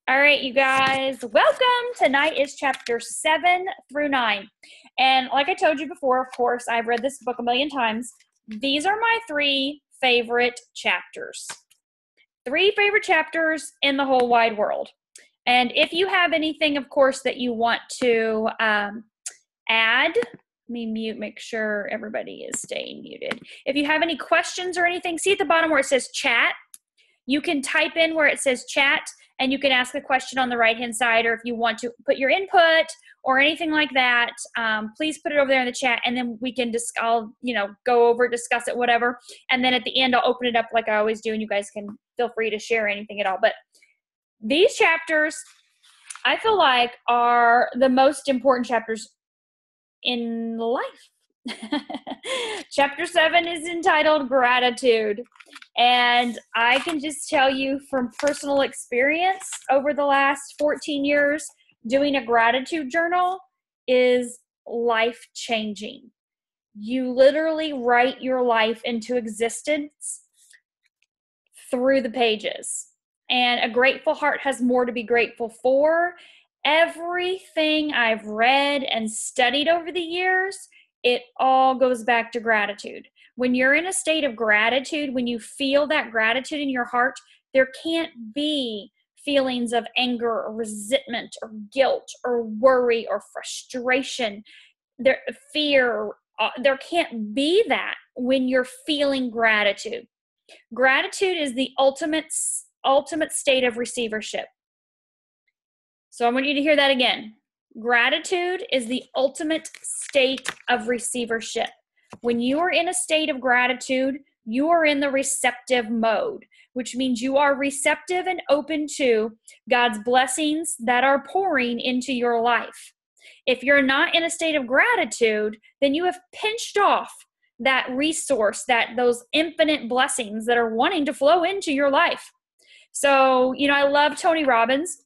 All right, you guys, welcome. Tonight is chapter 7 through 9. And like I told you before, of course, I've read this book a million times. These are my three favorite chapters. Three favorite chapters in the whole wide world. And if you have anything, of course, that you want to add, let me mute, make sure everybody is staying muted. If you have any questions or anything, see at the bottom where it says chat. You can type in where it says chat, and you can ask a question on the right-hand side, or if you want to put your input or anything like that, please put it over there in the chat, and then we can I'll go over, discuss it, whatever. And then at the end, I'll open it up like I always do, and you guys can feel free to share anything at all. But these chapters, I feel like, are the most important chapters in life. Chapter 7 is entitled Gratitude. And I can just tell you from personal experience over the last 14 years, doing a gratitude journal is life-changing. You literally write your life into existence through the pages. And a grateful heart has more to be grateful for. Everything I've read and studied over the years, it all goes back to gratitude. When you're in a state of gratitude, when you feel that gratitude in your heart, there can't be feelings of anger or resentment or guilt or worry or frustration, fear. There can't be that when you're feeling gratitude. Gratitude is the ultimate state of receivership. So I want you to hear that again. Gratitude is the ultimate state of receivership. When you are in a state of gratitude, you are in the receptive mode, which means you are receptive and open to God's blessings that are pouring into your life. If you're not in a state of gratitude, then you have pinched off that resource, those infinite blessings that are wanting to flow into your life. So, I love Tony Robbins.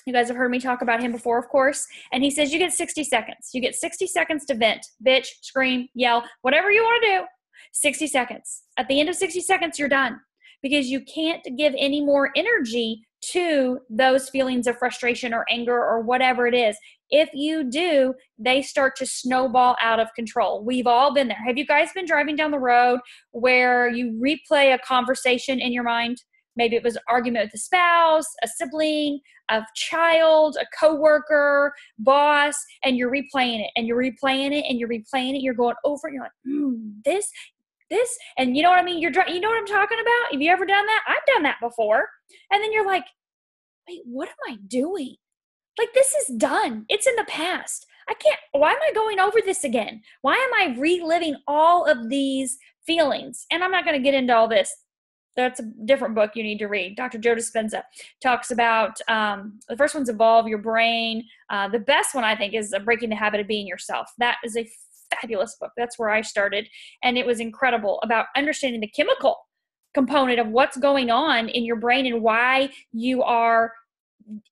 You guys have heard me talk about him before, of course. And he says you get 60 seconds. You get 60 seconds to vent, bitch, scream, yell, whatever you want to do. 60 seconds. At the end of 60 seconds, you're done. Because you can't give any more energy to those feelings of frustration or anger or whatever it is. If you do, they start to snowball out of control. We've all been there. Have you guys been driving down the road where you replay a conversation in your mind? Maybe it was an argument with a spouse, a sibling, a child, a coworker, boss, and you're replaying it, and you're replaying it, and you're replaying it. You're going over it. You're like, this, and you know what I mean? You know what I'm talking about? Have you ever done that? I've done that before. And then you're like, wait, what am I doing? Like, this is done. It's in the past. Why am I going over this again? Why am I reliving all of these feelings? And I'm not going to get into all this. That's a different book you need to read. Dr. Joe Dispenza talks about, the first one's Evolve Your Brain. The best one, I think, is Breaking the Habit of Being Yourself. That is a fabulous book. That's where I started. And it was incredible about understanding the chemical component of what's going on in your brain and why you are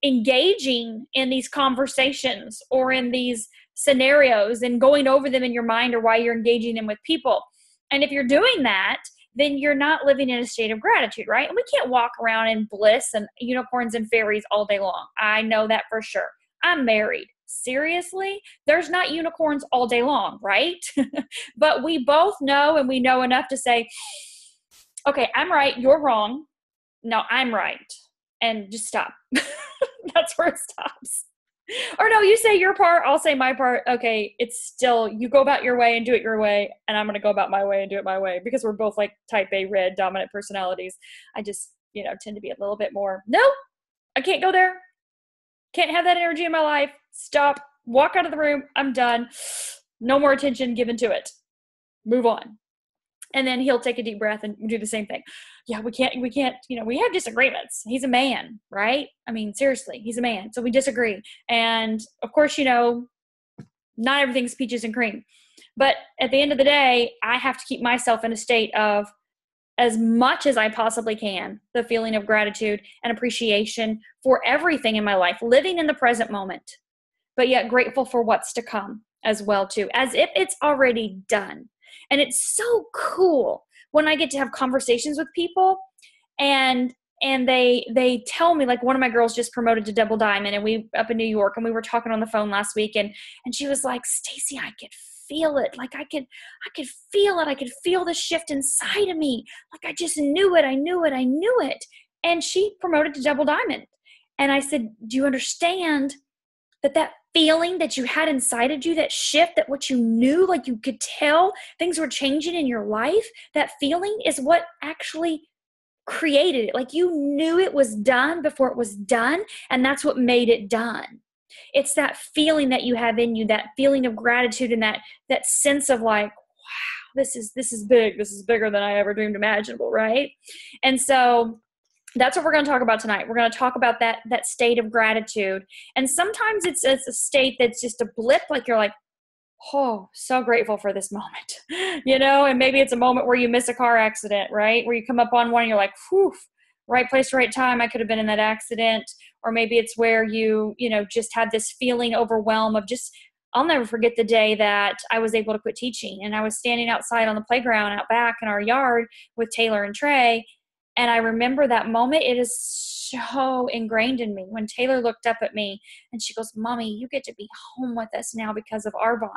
engaging in these conversations or in these scenarios and going over them in your mind, or why you're engaging them with people. And if you're doing that, then you're not living in a state of gratitude, right? And we can't walk around in bliss and unicorns and fairies all day long. I know that for sure. I'm married. Seriously? There's not unicorns all day long, right? But we both know, and we know enough to say, okay, I'm right, you're wrong. No, I'm right. And just stop. That's where it stops. Or no, you say your part, I'll say my part. Okay, it's still, you go about your way and do it your way, and I'm going to go about my way and do it my way, because we're both like type A red dominant personalities. I just, tend to be a little bit more, no, I can't go there. Can't have that energy in my life. Stop. Walk out of the room. I'm done. No more attention given to it. Move on. And then he'll take a deep breath and do the same thing. Yeah, we can't, we have disagreements. He's a man, right? I mean, seriously, he's a man. So we disagree. And of course, not everything's peaches and cream. But at the end of the day, I have to keep myself in a state of, as much as I possibly can, the feeling of gratitude and appreciation for everything in my life, living in the present moment, but yet grateful for what's to come as well, too, as if it's already done. And it's so cool when I get to have conversations with people and and they tell me, like, one of my girls just promoted to double diamond, and we up in New York, and we were talking on the phone last week, and she was like, Stacy, I could feel it. Like I could feel it. I could feel the shift inside of me. Like I just knew it. I knew it. I knew it. And she promoted to double diamond. And I said, do you understand that feeling that you had inside of you, that shift, that what you knew, like you could tell things were changing in your life, that feeling is what actually created it. Like you knew it was done before it was done, and that's what made it done. It's that feeling that you have in you, that feeling of gratitude, and that sense of like, wow, this is big. This is bigger than I ever dreamed imaginable, right? And so that's what we're going to talk about tonight. We're going to talk about that state of gratitude. And sometimes it's a state that's just a blip, like you're like, oh, so grateful for this moment, and maybe it's a moment where you miss a car accident, right? Where you come up on one and you're like, whew, right place, right time. I could have been in that accident. Or maybe it's where you just had this feeling overwhelm of just, I'll never forget the day that I was able to quit teaching, and I was standing outside on the playground out back in our yard with Taylor and Trey. And I remember that moment. It is so ingrained in me when Taylor looked up at me and she goes, Mommy, you get to be home with us now because of Arbonne.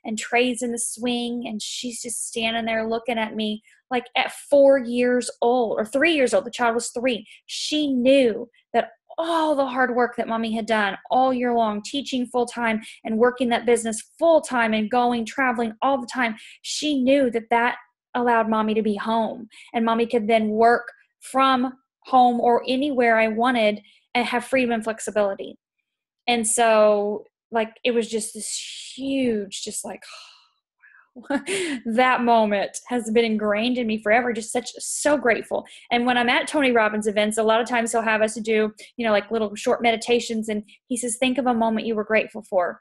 And Trey's in the swing, and she's just standing there looking at me like at 4 years old or 3 years old. The child was 3. She knew that all the hard work that Mommy had done all year long, teaching full time and working that business full time and traveling all the time. She knew that allowed Mommy to be home, and Mommy could then work from home or anywhere I wanted and have freedom and flexibility. And so like, it was just this huge, just like, that moment has been ingrained in me forever. Just so grateful. And when I'm at Tony Robbins events, a lot of times he'll have us to do, like little short meditations. And he says, think of a moment you were grateful for.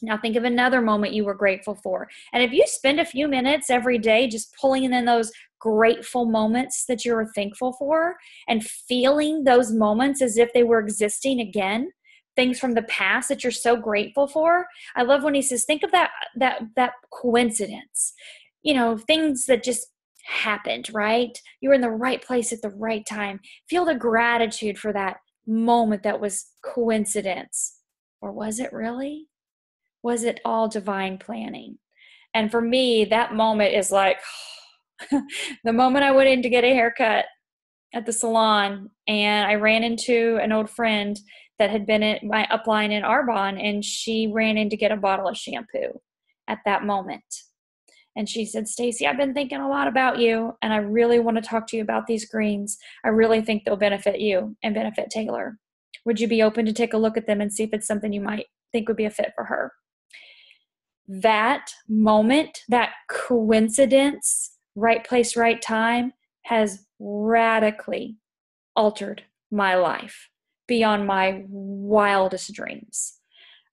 Now think of another moment you were grateful for. And if you spend a few minutes every day just pulling in those grateful moments that you were thankful for and feeling those moments as if they were existing again, things from the past that you're so grateful for. I love when he says, think of that coincidence, things that just happened, right? You were in the right place at the right time. Feel the gratitude for that moment that was coincidence. Or was it really? Was it all divine planning? And for me, that moment is like the moment I went in to get a haircut at the salon, and I ran into an old friend that had been at my upline in Arbonne, and she ran in to get a bottle of shampoo at that moment. And she said, Stacy, I've been thinking a lot about you, and I really want to talk to you about these greens. I really think they'll benefit you and benefit Taylor. Would you be open to take a look at them and see if it's something you might think would be a fit for her? That moment, that coincidence, right place, right time, has radically altered my life beyond my wildest dreams.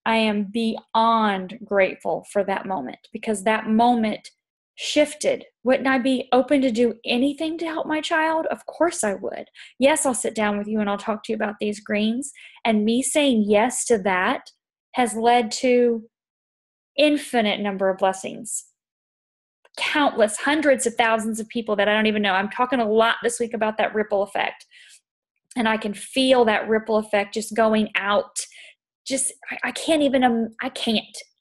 I am beyond grateful for that moment, because that moment shifted. Wouldn't I be open to do anything to help my child? Of course I would. Yes, I'll sit down with you and I'll talk to you about these greens. And me saying yes to that has led to infinite number of blessings. Countless, hundreds of thousands of people that I don't even know. I'm talking a lot this week about that ripple effect. And I can feel that ripple effect just going out. I can't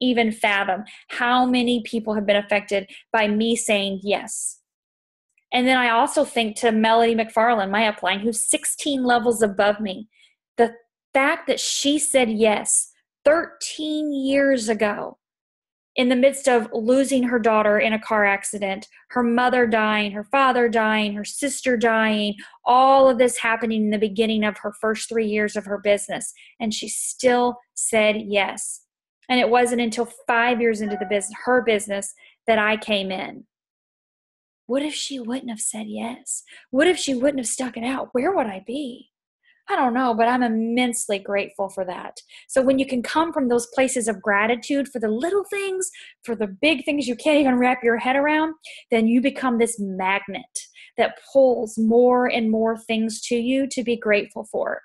even fathom how many people have been affected by me saying yes. And then I also think to Melody McFarland, my upline, who's 16 levels above me. The fact that she said yes 13 years ago, in the midst of losing her daughter in a car accident, her mother dying, her father dying, her sister dying, all of this happening in the beginning of her first 3 years of her business. And she still said yes. And it wasn't until 5 years into her business, that I came in. What if she wouldn't have said yes? What if she wouldn't have stuck it out? Where would I be? I don't know, but I'm immensely grateful for that. So when you can come from those places of gratitude for the little things, for the big things you can't even wrap your head around, then you become this magnet that pulls more and more things to you to be grateful for.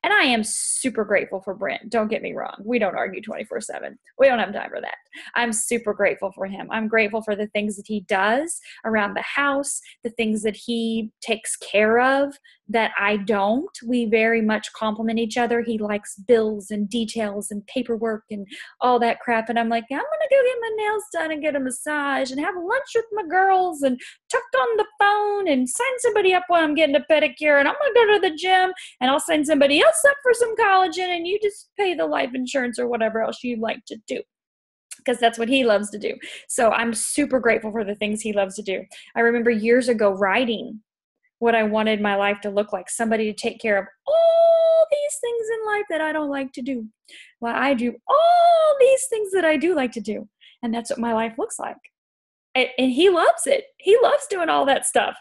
And I am super grateful for Brent. Don't get me wrong. We don't argue 24/7. We don't have time for that. I'm super grateful for him. I'm grateful for the things that he does around the house, the things that he takes care of, that I don't. We very much complement each other. He likes bills and details and paperwork and all that crap. And I'm like, I'm going to go get my nails done and get a massage and have lunch with my girls and talk on the phone and sign somebody up while I'm getting a pedicure. And I'm going to go to the gym and I'll sign somebody else up for some collagen and you just pay the life insurance or whatever else you like to do. Because that's what he loves to do. So I'm super grateful for the things he loves to do. I remember years ago writing what I wanted my life to look like, somebody to take care of all these things in life that I don't like to do. Well, I do all these things that I do like to do. And that's what my life looks like. And he loves it. He loves doing all that stuff.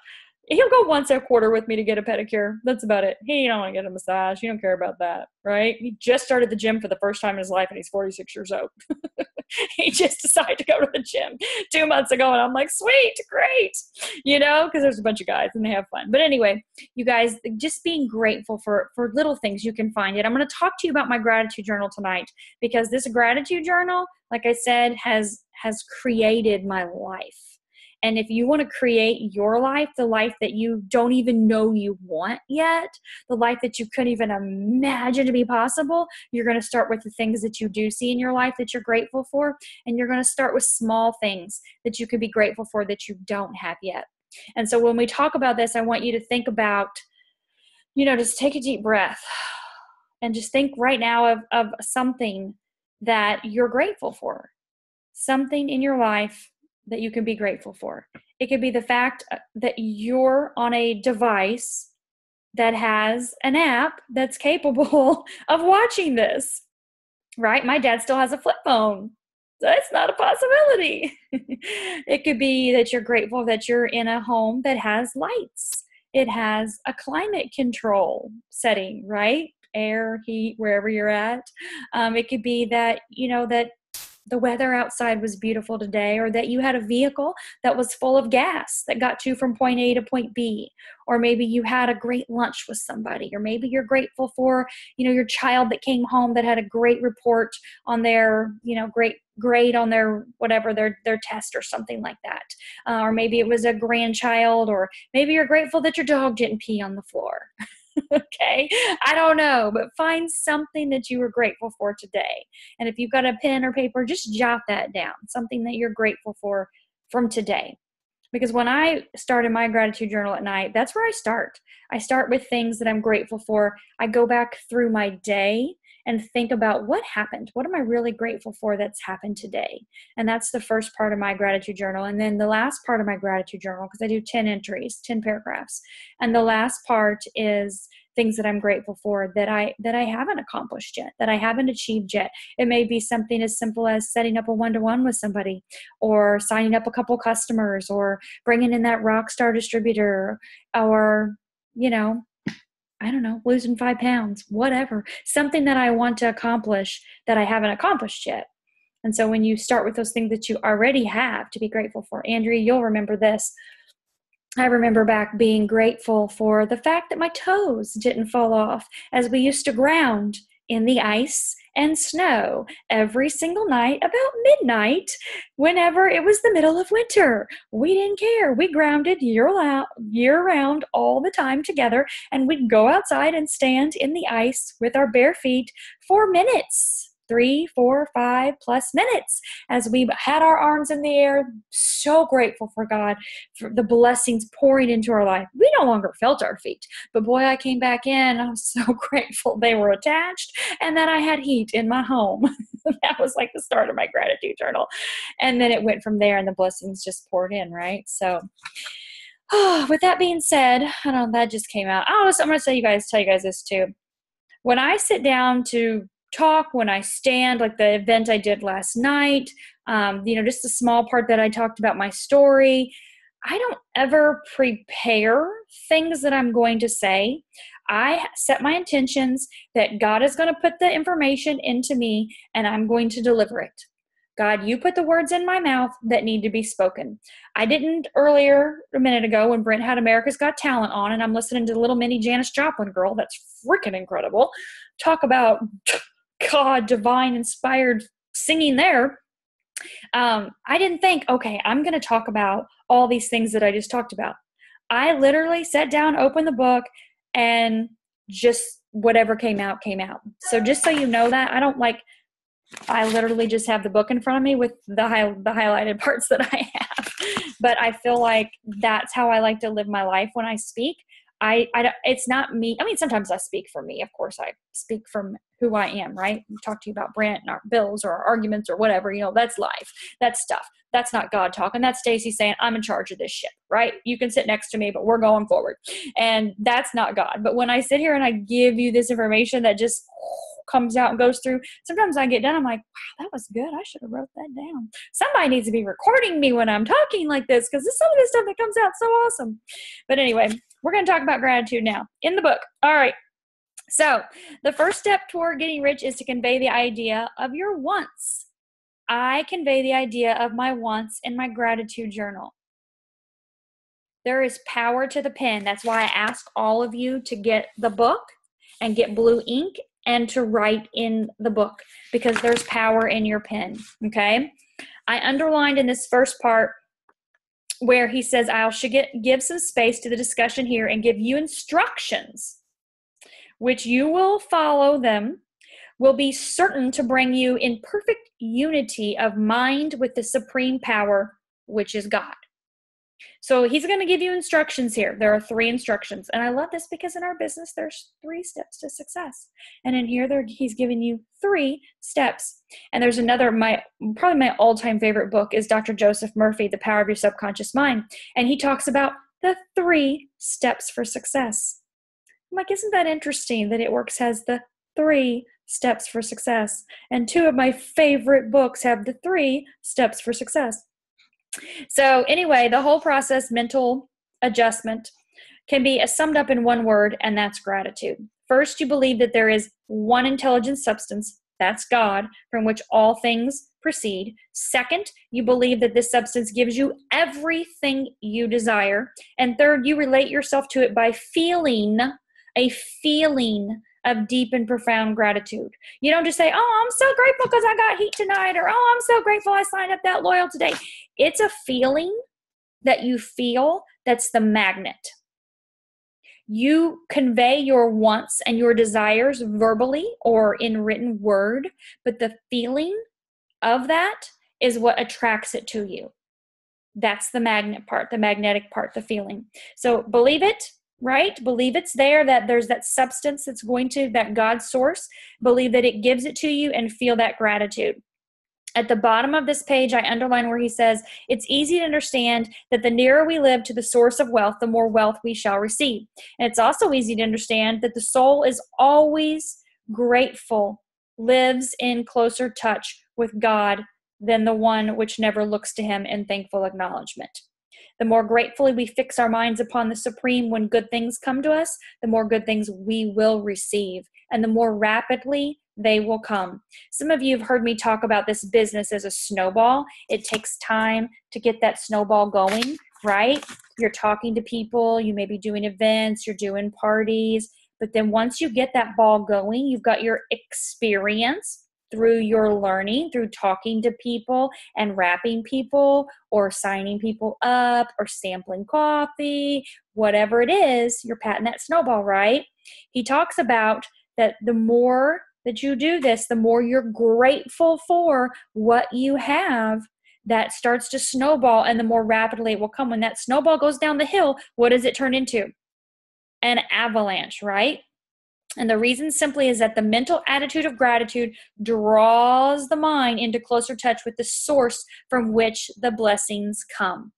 He'll go once a quarter with me to get a pedicure. That's about it. He don't want to get a massage. He don't care about that, right? He just started the gym for the first time in his life, and he's 46 years old. He just decided to go to the gym 2 months ago, and I'm like, sweet, great, because there's a bunch of guys, and they have fun. But anyway, you guys, just being grateful for little things you can find it. I'm going to talk to you about my gratitude journal tonight, because this gratitude journal, like I said, has created my life. And if you want to create your life, the life that you don't even know you want yet, the life that you couldn't even imagine to be possible, you're going to start with the things that you do see in your life that you're grateful for. And you're going to start with small things that you could be grateful for that you don't have yet. And so when we talk about this, I want you to think about, just take a deep breath and just think right now of something that you're grateful for, something in your life that you can be grateful for. It could be the fact that you're on a device that has an app that's capable of watching this, right? My dad still has a flip phone. That's not a possibility. It could be that you're grateful that you're in a home that has lights. It has a climate control setting, right? Air, heat, wherever you're at. It could be that, that the weather outside was beautiful today, or that you had a vehicle that was full of gas that got you from point A to point B, or maybe you had a great lunch with somebody, or maybe you're grateful for, your child that came home that had a great report on their, great grade on their, whatever, their test or something like that. Or maybe it was a grandchild, or maybe you're grateful that your dog didn't pee on the floor. Okay, I don't know, but find something that you were grateful for today. And if you've got a pen or paper, just jot that down, something that you're grateful for from today. Because when I started my gratitude journal at night, that's where I start. I start with things that I'm grateful for. I go back through my day and think about what happened. What am I really grateful for that's happened today? And that's the first part of my gratitude journal. And then the last part of my gratitude journal, because I do 10 entries, 10 paragraphs. And the last part is things that I'm grateful for that I haven't accomplished yet, that I haven't achieved yet. It may be something as simple as setting up a one-to-one with somebody, or signing up a couple customers, or bringing in that rock star distributor, or, I don't know, losing 5 pounds, whatever, something that I want to accomplish that I haven't accomplished yet. And so when you start with those things that you already have to be grateful for, Andrea, you'll remember this. I remember back being grateful for the fact that my toes didn't fall off as we used to ground in the ice and snow every single night about midnight whenever it was the middle of winter. We didn't care. We grounded year round all the time together, and we'd go outside and stand in the ice with our bare feet for minutes. 3, 4, 5 plus minutes as we had our arms in the air, so grateful for God, for the blessings pouring into our life. We no longer felt our feet, but boy, I came back in. I'm so grateful they were attached and that I had heat in my home. That was like the start of my gratitude journal. And then it went from there and the blessings just poured in, right? So with that being said, I don't know, that just came out. I'm going to tell you guys this too. When I sit down to talk, when I stand, like the event I did last night, just a small part that I talked about my story, I don't ever prepare things that I'm going to say. I set my intentions that God is going to put the information into me and I'm going to deliver it. God, you put the words in my mouth that need to be spoken. I didn't earlier, a minute ago, when Brent had America's Got Talent on, and I'm listening to the little mini Janis Joplin girl, that's freaking incredible, talk about God, divine inspired singing there. I didn't think, okay, I'm going to talk about all these things that I just talked about. I literally sat down, opened the book, and just whatever came out, came out. So just so you know that, I literally just have the book in front of me with the highlighted parts that I have. But I feel like that's how I like to live my life when I speak. It's not me. I mean, sometimes I speak for me. Of course, I speak from who I am, right? We talk to you about Brent and our bills or our arguments or whatever, that's life. That's stuff. That's not God talking. That's Stacy saying, I'm in charge of this ship, right? You can sit next to me, but we're going forward. And that's not God. But when I sit here and I give you this information that just comes out and goes through, sometimes I get done, I'm like, wow, that was good. I should have wrote that down. Somebody needs to be recording me when I'm talking like this, because some of this stuff that comes out so awesome. But anyway, we're going to talk about gratitude now in the book. All right. So the first step toward getting rich is to convey the idea of your wants. I convey the idea of my wants in my gratitude journal. There is power to the pen. That's why I ask all of you to get the book and get blue ink and to write in the book, because there's power in your pen, okay? I underlined in this first part where he says, I should give some space to the discussion here and give you instructions, which you will follow them, will be certain to bring you in perfect unity of mind with the supreme power, which is God. So he's going to give you instructions here. There are 3 instructions. And I love this because in our business, there's 3 steps to success. And in here, he's giving you 3 steps. And there's another, probably my all-time favorite book is Dr. Joseph Murphy, The Power of Your Subconscious Mind. And he talks about the 3 steps for success. I'm like, isn't that interesting that It Works has the 3 steps for success? And 2 of my favorite books have the 3 steps for success. So anyway, the whole process, mental adjustment, can be summed up in one word, and that's gratitude. First, you believe that there is one intelligent substance, that's God, from which all things proceed. Second, you believe that this substance gives you everything you desire. And third, you relate yourself to it by feeling a feeling of deep and profound gratitude. You don't just say, oh, I'm so grateful because I got heat tonight, or oh, I'm so grateful I signed up that loyal today. It's a feeling that you feel that's the magnet. You convey your wants and your desires verbally or in written word, but the feeling of that is what attracts it to you. That's the magnet part, the magnetic part, the feeling. So believe it. Right? Believe it's there, that there's that substance that's going to, that God source. Believe that it gives it to you and feel that gratitude. At the bottom of this page, I underline where he says, it's easy to understand that the nearer we live to the source of wealth, the more wealth we shall receive. And it's also easy to understand that the soul is always grateful, lives in closer touch with God than the one which never looks to him in thankful acknowledgement. The more gratefully we fix our minds upon the Supreme when good things come to us, the more good things we will receive, and the more rapidly they will come. Some of you have heard me talk about this business as a snowball. It takes time to get that snowball going, right? You're talking to people, you may be doing events, you're doing parties, but then once you get that ball going, you've got your experience through your learning, through talking to people and wrapping people or signing people up or sampling coffee, whatever it is, you're patting that snowball, right? He talks about that the more that you do this, the more you're grateful for what you have, that starts to snowball, and the more rapidly it will come. When that snowball goes down the hill, what does it turn into? An avalanche, right? And the reason simply is that the mental attitude of gratitude draws the mind into closer touch with the source from which the blessings come.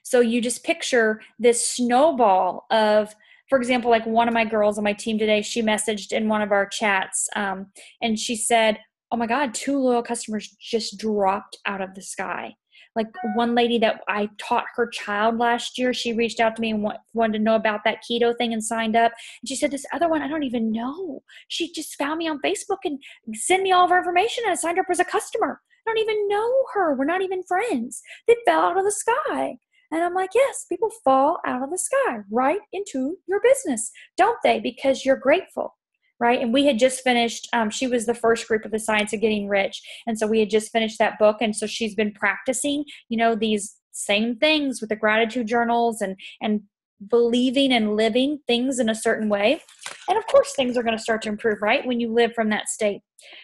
So you just picture this snowball of, for example, like one of my girls on my team today, she messaged in one of our chats, and she said, oh my God, 2 loyal customers just dropped out of the sky. Like one lady that I taught her child last year, she reached out to me and wanted to know about that keto thing and signed up. And she said, this other one, I don't even know. She just found me on Facebook and sent me all of her information, and I signed her up as a customer. I don't even know her. We're not even friends. They fell out of the sky. And I'm like, yes, people fall out of the sky right into your business, don't they? Because you're grateful. Right. And we had just finished, she was the first group of The Science of Getting Rich. And so we had just finished that book. And so she's been practicing, these same things with the gratitude journals and believing and living things in a certain way. And of course, things are going to start to improve, right? When you live from that state.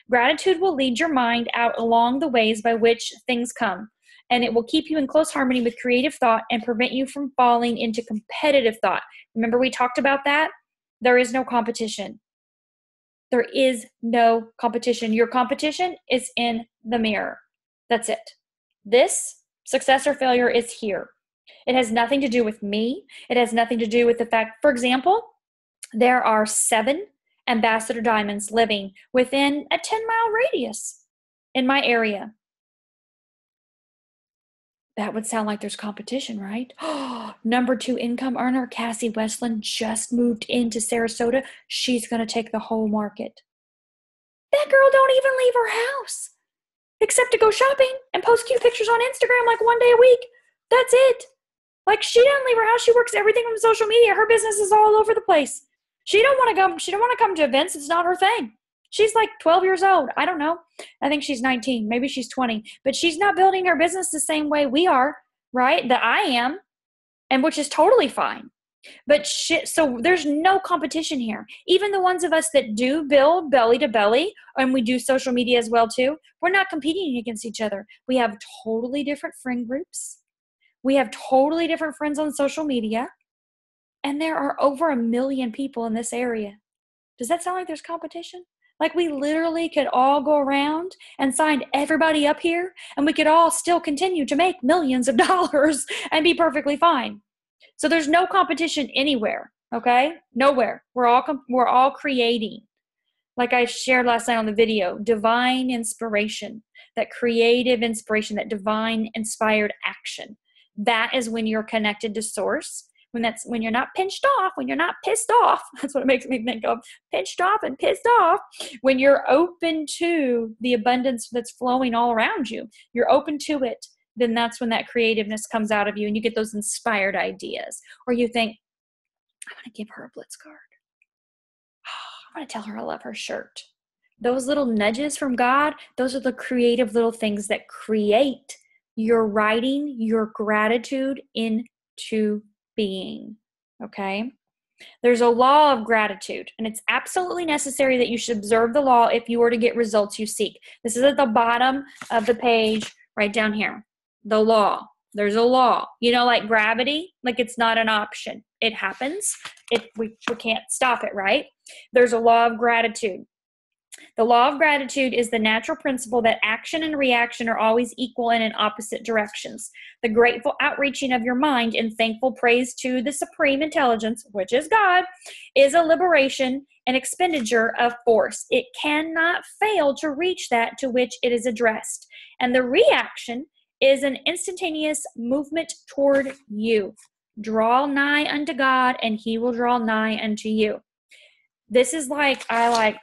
Gratitude will lead your mind out along the ways by which things come. And it will keep you in close harmony with creative thought and prevent you from falling into competitive thought. Remember, we talked about that? There is no competition. There is no competition. Your competition is in the mirror. That's it. This success or failure is here. It has nothing to do with me. It has nothing to do with the fact, for example, there are 7 Ambassador Diamonds living within a 10-mile radius in my area. That would sound like there's competition, right? Number 2 income earner, Cassie Westland, just moved into Sarasota. She's going to take the whole market. That girl don't even leave her house except to go shopping and post cute pictures on Instagram like one day a week. That's it. Like, she doesn't leave her house. She works everything from social media. Her business is all over the place. She don't want to come to events. It's not her thing. She's like 12 years old. I don't know. I think she's 19. Maybe she's 20. But she's not building her business the same way we are, right? That I am, and which is totally fine. But so there's no competition here. Even the ones of us that do build belly to belly, and we do social media as well too, we're not competing against each other. We have totally different friend groups. We have totally different friends on social media. And there are over 1 million people in this area. Does that sound like there's competition? Like, we literally could all go around and sign everybody up here, and we could all still continue to make millions of dollars and be perfectly fine. So there's no competition anywhere, okay? Nowhere. We're all creating. Like I shared last night on the video, divine inspiration, that creative inspiration, that divine inspired action. That is when you're connected to source. When you're not pinched off, when you're not pissed off, that's what it makes me think of, pinched off and pissed off. When you're open to the abundance that's flowing all around you, you're open to it, then that's when that creativeness comes out of you and you get those inspired ideas. Or you think, I'm going to give her a Blitz card. I'm going to tell her I love her shirt. Those little nudges from God, those are the creative little things that create your writing, your gratitude into being. Okay? There's a law of gratitude, and it's absolutely necessary that you should observe the law if you are to get results you seek. This is at the bottom of the page, right down here. The law. There's a law. You know, like gravity, like it's not an option. It happens. We can't stop it, right? There's a law of gratitude. The law of gratitude is the natural principle that action and reaction are always equal and in opposite directions. The grateful outreaching of your mind in thankful praise to the supreme intelligence, which is God, is a liberation and expenditure of force. It cannot fail to reach that to which it is addressed. And the reaction is an instantaneous movement toward you. Draw nigh unto God, and he will draw nigh unto you. This is I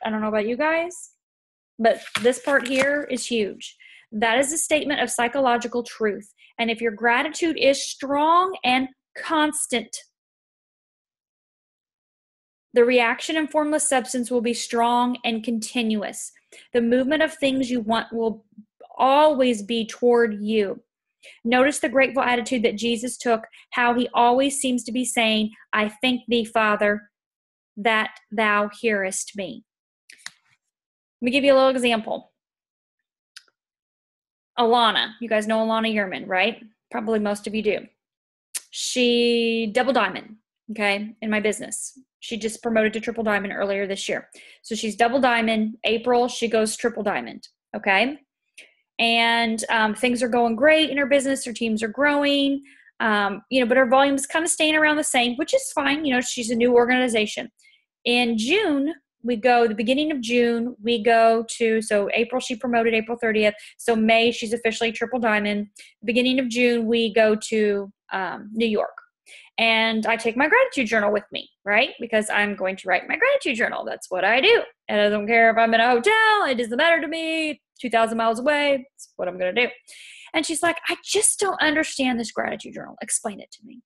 don't know about you guys, but this part here is huge. That is a statement of psychological truth. And if your gratitude is strong and constant, the reaction in formless substance will be strong and continuous. The movement of things you want will always be toward you. Notice the grateful attitude that Jesus took, how he always seems to be saying, I thank thee, Father, that thou hearest me. Let me give you a little example. Alana, you guys know Alana Yerman, right? Probably most of you do. She double diamond, okay, in my business. She just promoted to triple diamond earlier this year. So she's double diamond. April, she goes triple diamond, okay? And things are going great in her business. Her teams are growing, but her volume is kind of staying around the same, which is fine. You know, she's a new organization. In June, the beginning of June, so April, she promoted April 30th. So May, she's officially triple diamond. Beginning of June, we go to New York. And I take my gratitude journal with me, right? Because I'm going to write my gratitude journal. That's what I do. And I don't care if I'm in a hotel. It doesn't matter to me. 2,000 miles away. That's what I'm going to do. And she's like, I just don't understand this gratitude journal. Explain it to me.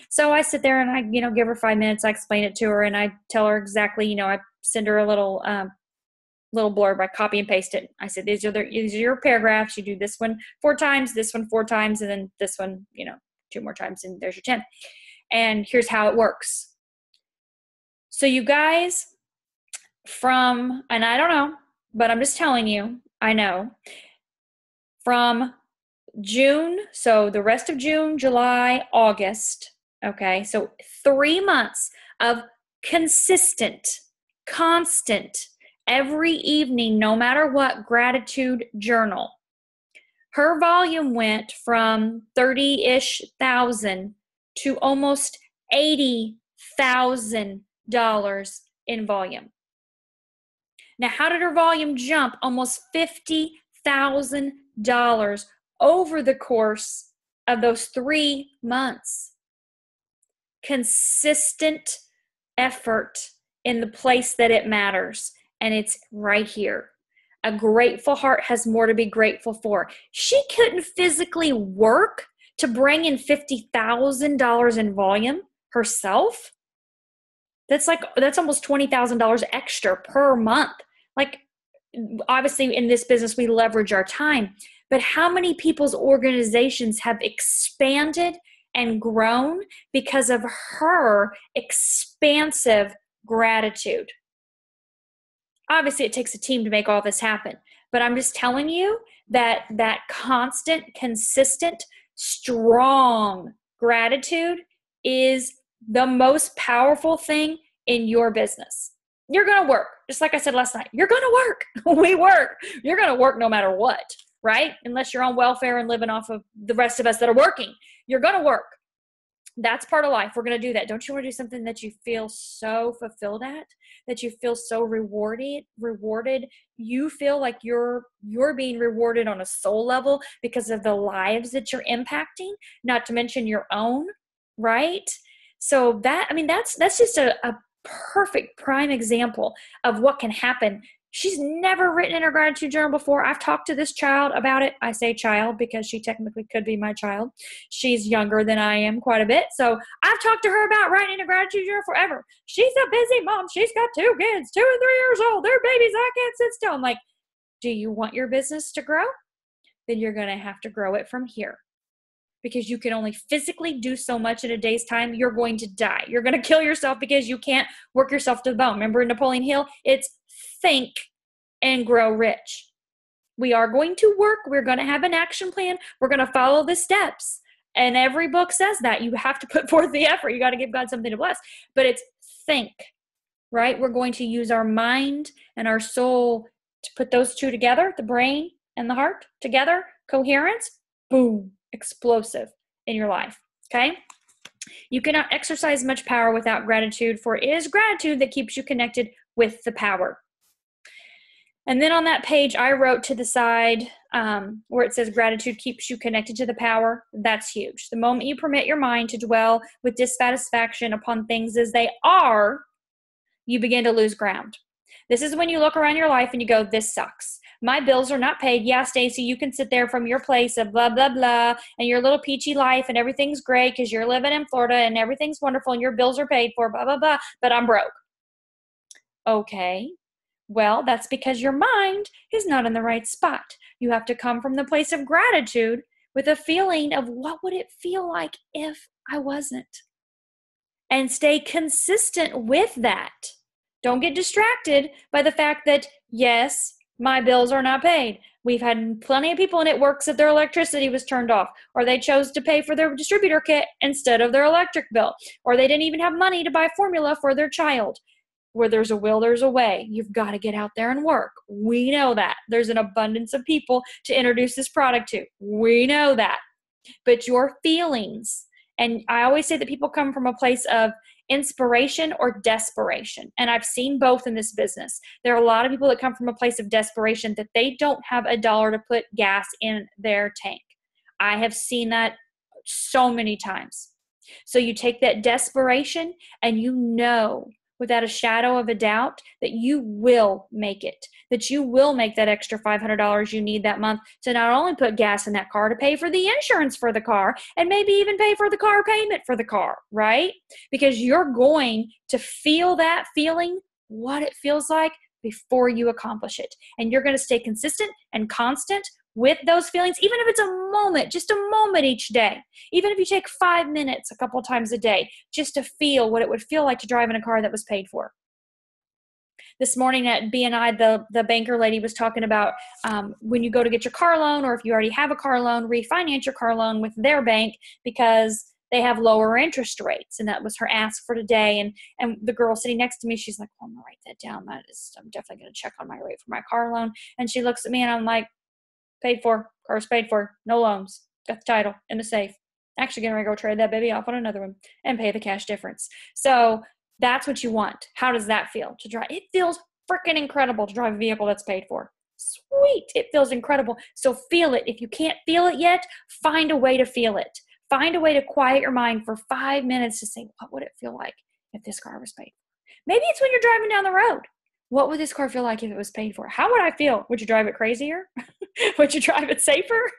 So I sit there and I, give her 5 minutes. I explain it to her and I tell her exactly, I send her a little blurb. I copy and paste it. I said, these are your paragraphs. You do this one 4 times, this one 4 times, and then this one, 2 more times, and there's your 10. And here's how it works. So you guys, and I don't know, but I'm just telling you, I know, from June, so the rest of June, July, August, okay, so 3 months of consistent, constant, every evening, no matter what, gratitude journal. Her volume went from 30-ish thousand to almost $80,000 in volume. Now, how did her volume jump? Almost $50,000 over the course of those 3 months. Consistent effort in the place that it matters, and it's right here. A grateful heart has more to be grateful for. She couldn't physically work to bring in $50,000 in volume herself. That's almost $20,000 extra per month. Like, obviously in this business, we leverage our time, but how many people's organizations have expanded and grown because of her expansive gratitude? Obviously, it takes a team to make all this happen, but I'm just telling you that constant, consistent, strong gratitude is the most powerful thing in your business. You're going to work. Just like I said last night, you're going to work. We work. You're going to work no matter what, right? Unless you're on welfare and living off of the rest of us that are working. You're going to work. That's part of life. We're going to do that. Don't you want to do something that you feel so fulfilled at, that you feel so rewarded? You feel like you're being rewarded on a soul level because of the lives that you're impacting, not to mention your own, right? So that's just a perfect prime example of what can happen. She's never written in her gratitude journal before. I've talked to this child about it. I say child because she technically could be my child. She's younger than I am quite a bit. So I've talked to her about writing in a gratitude journal forever. She's a busy mom. She's got 2 kids, 2 and 3 years old. They're babies. I can't sit still. I'm like, do you want your business to grow? Then you're going to have to grow it from here. Because you can only physically do so much in a day's time. You're going to die. You're going to kill yourself because you can't work yourself to the bone. Remember Napoleon Hill? It's think and grow rich. We are going to work. We're going to have an action plan. We're going to follow the steps. And every book says that. You have to put forth the effort. You got to give God something to bless. But it's think, right? We're going to use our mind and our soul to put those two together, the brain and the heart together, coherence, boom. Explosive in your life, okay? You cannot exercise much power without gratitude, for it is gratitude that keeps you connected with the power. And then on that page, I wrote to the side where it says gratitude keeps you connected to the power. That's huge. The moment you permit your mind to dwell with dissatisfaction upon things as they are, you begin to lose ground. This is when you look around your life and you go, this sucks. My bills are not paid. Yeah, Stacy, you can sit there from your place of blah, blah, blah, and your little peachy life, and everything's great because you're living in Florida and everything's wonderful and your bills are paid for, blah, blah, blah, but I'm broke. Okay, well, that's because your mind is not in the right spot. You have to come from the place of gratitude with a feeling of what would it feel like if I wasn't? And stay consistent with that. Don't get distracted by the fact that, yes, my bills are not paid. We've had plenty of people, and it works that their electricity was turned off, or they chose to pay for their distributor kit instead of their electric bill, or they didn't even have money to buy formula for their child. Where there's a will, there's a way. You've got to get out there and work. We know that. There's an abundance of people to introduce this product to. We know that. But your feelings, and I always say that people come from a place of inspiration or desperation. And I've seen both in this business. There are a lot of people that come from a place of desperation that they don't have a dollar to put gas in their tank. I have seen that so many times. So you take that desperation and you know without a shadow of a doubt that you will make it, that you will make that extra $500 you need that month to not only put gas in that car, to pay for the insurance for the car, and maybe even pay for the car payment for the car, right? Because you're going to feel that feeling, what it feels like, before you accomplish it. And you're going to stay consistent and constant with those feelings, even if it's a moment, just a moment each day, even if you take 5 minutes a couple of times a day, just to feel what it would feel like to drive in a car that was paid for. This morning at BNI, the banker lady was talking about when you go to get your car loan, or if you already have a car loan, refinance your car loan with their bank because they have lower interest rates. And that was her ask for today. And the girl sitting next to me, she's like, well, I'm going to write that down. I'm definitely going to check on my rate for my car loan. And she looks at me and I'm like, paid for, car's paid for, no loans, got the title in the safe. Actually going to go trade that baby off on another one and pay the cash difference. So that's what you want. How does that feel to drive? It feels freaking incredible to drive a vehicle that's paid for. Sweet. It feels incredible. So feel it. If you can't feel it yet, find a way to feel it. Find a way to quiet your mind for 5 minutes to say, what would it feel like if this car was paid for? Maybe it's when you're driving down the road. What would this car feel like if it was paid for? How would I feel? Would you drive it crazier? Would you drive it safer?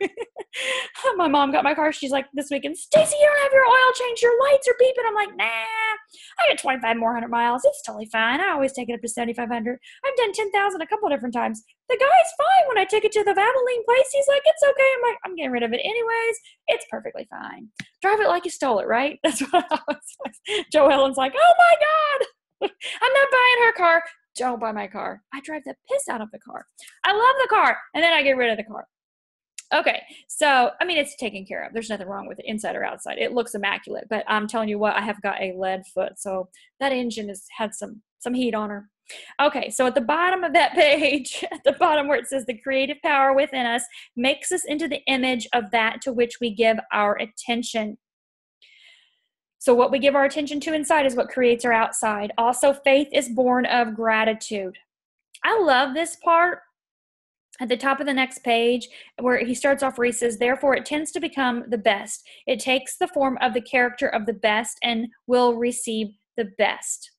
My mom got my car. She's like this weekend, Stacy, you don't have your oil change. Your lights are beeping. I'm like, nah, I got 25 more hundred miles. It's totally fine. I always take it up to 7,500. I've done 10,000 a couple different times. The guy's fine when I take it to the Valvoline place. He's like, it's okay. I'm like, I'm getting rid of it anyways. It's perfectly fine. Drive it like you stole it, right? That's what I was like. Joellen's like, oh my God. I'm not buying her car. Don't buy my car. I drive the piss out of the car. I love the car. And then I get rid of the car. Okay. So, I mean, it's taken care of. There's nothing wrong with it inside or outside. It looks immaculate, but I'm telling you what, I have got a lead foot. So that engine has had some heat on her. Okay. So at the bottom of that page, at the bottom where it says the creative power within us makes us into the image of that to which we give our attention. So what we give our attention to inside is what creates our outside. Also, faith is born of gratitude. I love this part at the top of the next page where he starts off where he says, therefore it tends to become the best. It takes the form of the character of the best and will receive the best.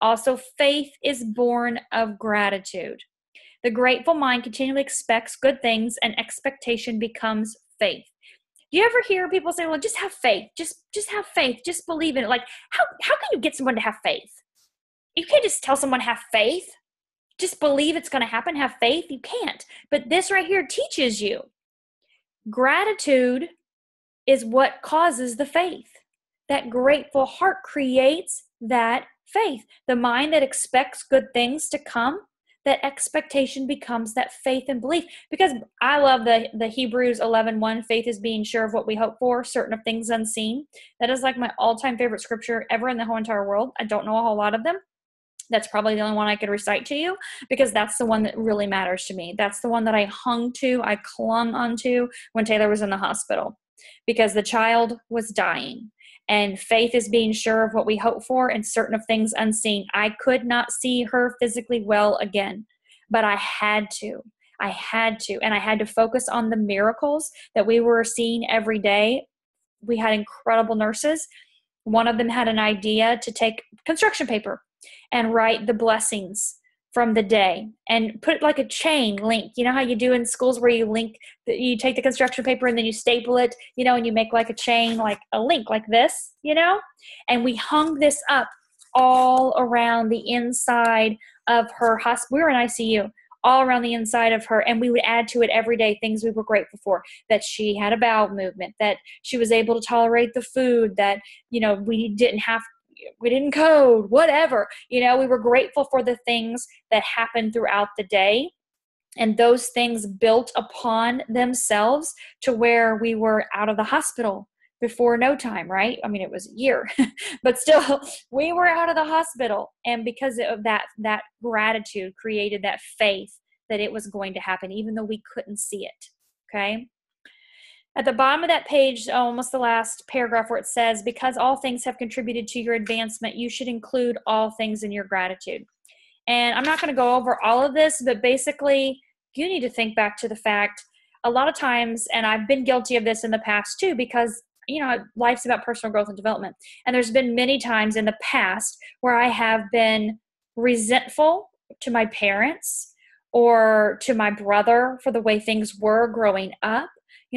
Also, faith is born of gratitude. The grateful mind continually expects good things, and expectation becomes faith. Do you ever hear people say, well, just have faith, just have faith, just believe in it? Like, how can you get someone to have faith? You can't just tell someone have faith. Just believe it's going to happen, have faith. You can't. But this right here teaches you. Gratitude is what causes the faith. That grateful heart creates that faith. The mind that expects good things to come, that expectation becomes that faith and belief. Because I love the Hebrews 11:1, faith is being sure of what we hope for, certain of things unseen. That is like my all-time favorite scripture ever in the whole entire world. I don't know a whole lot of them. That's probably the only one I could recite to you because that's the one that really matters to me. That's the one that I clung onto when Taylor was in the hospital because the child was dying. And faith is being sure of what we hope for and certain of things unseen. I could not see her physically well again, but I had to. And I had to focus on the miracles that we were seeing every day. We had incredible nurses. One of them had an idea to take construction paper and write the blessings from the day and put it like a chain link. You know how you do in schools where you take the construction paper and then you staple it, and you make like a chain, like a link like this, and we hung this up all around the inside of her hospital. We were in ICU, all around the inside of her, and we would add to it every day things we were grateful for, that she had a bowel movement, that she was able to tolerate the food, that, we didn't code, whatever. We were grateful for the things that happened throughout the day. And those things built upon themselves to where we were out of the hospital before no time, right? I mean, it was a year, but still we were out of the hospital. And because of that gratitude created that faith that it was going to happen, even though we couldn't see it. Okay. At the bottom of that page, almost the last paragraph where it says, because all things have contributed to your advancement, you should include all things in your gratitude. And I'm not going to go over all of this, but basically you need to think back to the fact a lot of times, and I've been guilty of this in the past too, because life's about personal growth and development. And there's been many times in the past where I have been resentful to my parents or to my brother for the way things were growing up.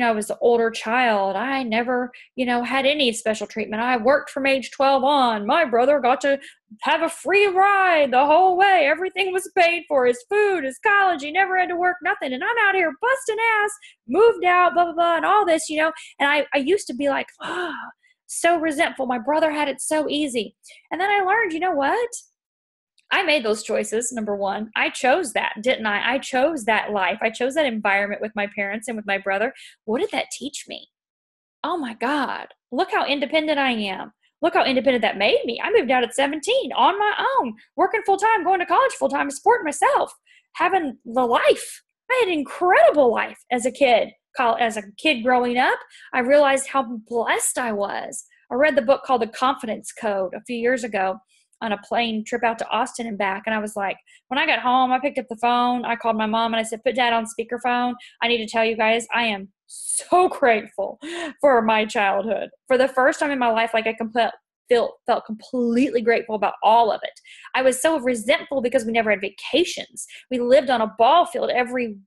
I was the older child. I never, had any special treatment. I worked from age 12 on. My brother got to have a free ride the whole way. Everything was paid for, his food, his college. He never had to work, nothing. And I'm out here busting ass, moved out, blah, blah, blah, and all this, And I used to be like, so resentful. My brother had it so easy. And then I learned, you know what? I made those choices, number one. I chose that, didn't I? I chose that life. I chose that environment with my parents and with my brother. What did that teach me? Oh my God, look how independent I am. Look how independent that made me. I moved out at 17 on my own, working full-time, going to college full-time, supporting myself, having the life. I had an incredible life as a kid. As a kid growing up, I realized how blessed I was. I read the book called The Confidence Code a few years ago on a plane trip out to Austin and back. And I was like, when I got home, I picked up the phone. I called my mom and I said, put Dad on speakerphone. I need to tell you guys, I am so grateful for my childhood. For the first time in my life, like I felt completely grateful about all of it. I was so resentful because we never had vacations. We lived on a ball field every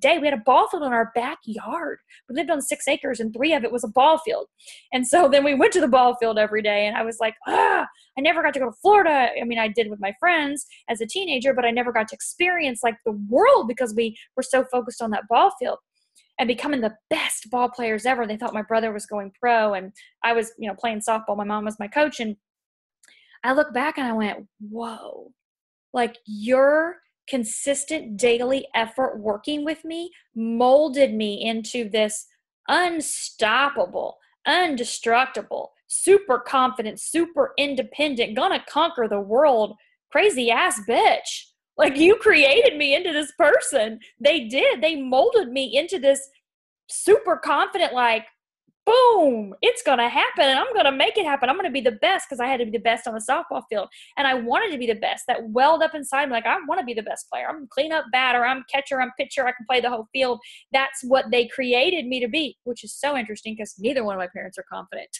day. We had a ball field in our backyard. We lived on 6 acres and 3 of it was a ball field. And so then we went to the ball field every day and I was like, I never got to go to Florida. I mean, I did with my friends as a teenager, but I never got to experience like the world because we were so focused on that ball field and becoming the best ball players ever. They thought my brother was going pro and I was, playing softball. My mom was my coach. And I look back and I went, whoa, like your consistent daily effort working with me molded me into this unstoppable, undestructible, super confident, super independent, gonna conquer the world, crazy ass bitch. Like you created me into this person. They did. They molded me into this super confident, like, boom, it's going to happen and I'm going to make it happen. I'm going to be the best because I had to be the best on the softball field. And I wanted to be the best. That welled up inside me like, I want to be the best player. I'm cleanup batter. I'm catcher. I'm pitcher. I can play the whole field. That's what they created me to be, which is so interesting because neither one of my parents are confident.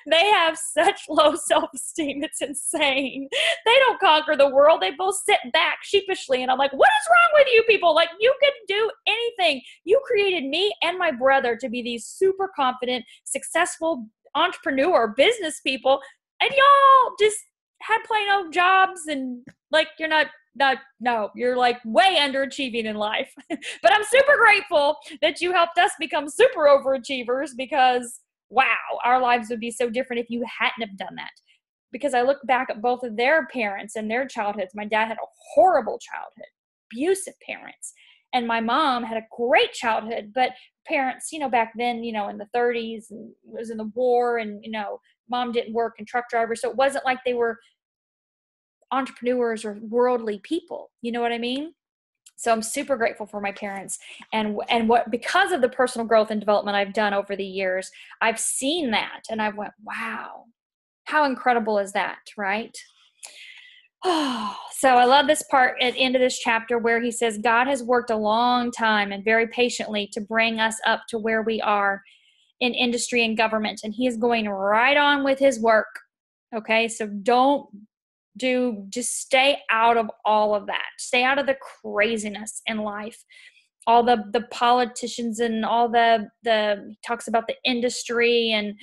They have such low self-esteem. It's insane. They don't conquer the world. They both sit back sheepishly. And I'm like, what is wrong with you people? Like you can do anything. You created me and my brother to be these super confident, successful entrepreneur business people, and y'all just had plain old jobs and like you're you're like way underachieving in life. But I'm super grateful that you helped us become super overachievers because wow, our lives would be so different if you hadn't have done that. Because I look back at both of their parents and their childhoods. My dad had a horrible childhood, abusive parents, and my mom had a great childhood, but parents, back then, in the 30s and was in the war and, mom didn't work and truck driver. So it wasn't like they were entrepreneurs or worldly people. You know what I mean? So I'm super grateful for my parents and what, because of the personal growth and development I've done over the years, I've seen that and I went, wow, how incredible is that? Right? Oh, so I love this part at the end of this chapter where he says, God has worked a long time and very patiently to bring us up to where we are in industry and government. And he is going right on with his work. Okay. So just stay out of all of that. Stay out of the craziness in life. All the politicians and all he talks about the industry and,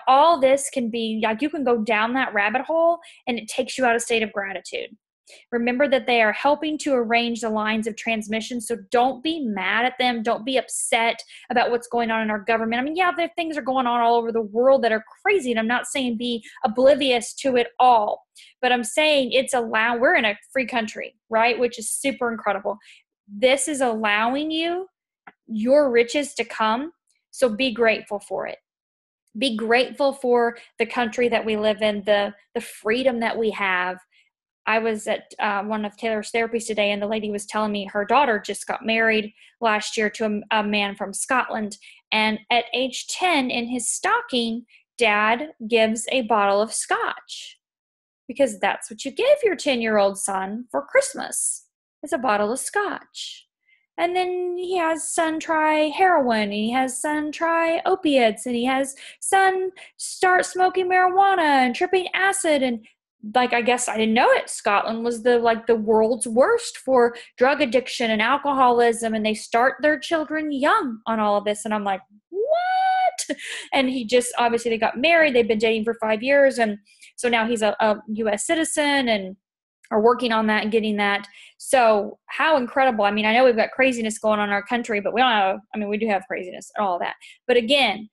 all this can be like, you can go down that rabbit hole and it takes you out of state of gratitude. Remember that they are helping to arrange the lines of transmission. So don't be mad at them. Don't be upset about what's going on in our government. I mean, yeah, there things are going on all over the world that are crazy. And I'm not saying be oblivious to it all, but I'm saying we're in a free country, right? Which is super incredible. This is allowing you your riches to come. So be grateful for it. Be grateful for the country that we live in, the freedom that we have. I was at one of Taylor's therapies today, and the lady was telling me her daughter just got married last year to a man from Scotland. And at age 10 in his stocking, Dad gives a bottle of scotch because that's what you give your 10-year-old son for Christmas. It's a bottle of scotch. And then he has son try heroin, and he has son try opiates, and he has son start smoking marijuana and tripping acid. And like, I guess I didn't know it, Scotland was the world's worst for drug addiction and alcoholism, and they start their children young on all of this. And I'm like, what? And he just, obviously they got married, they've been dating for 5 years, and so now he's a US citizen and are working on that and getting that. So how incredible. I mean, I know we've got craziness going on in our country, but we don't have, I mean, we do have craziness and all that. But again,